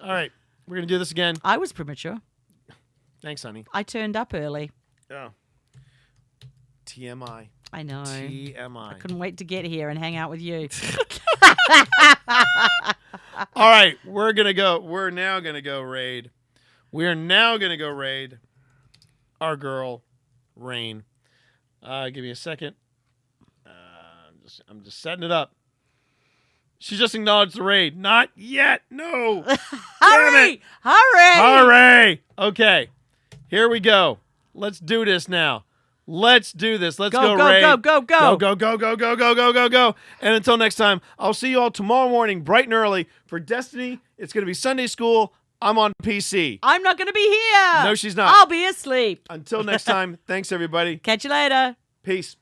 All right, we're gonna do this again. I was premature. Thanks, honey. I turned up early. Oh. TMI. I know. TMI. I couldn't wait to get here and hang out with you. All right, we're now gonna go raid. We are now gonna go raid our girl, Rain. Give me a second. I'm just setting it up. She just acknowledged the raid. Not yet. No. Hurry! Hurry! Okay. Here we go. Let's do this now. Let's do this. Let's go raid. Go. Go. And until next time, I'll see you all tomorrow morning, bright and early, for Destiny. It's going to be Sunday school. I'm on PC. I'm not going to be here. No, she's not. I'll be asleep. Until next time, thanks, everybody. Catch you later. Peace.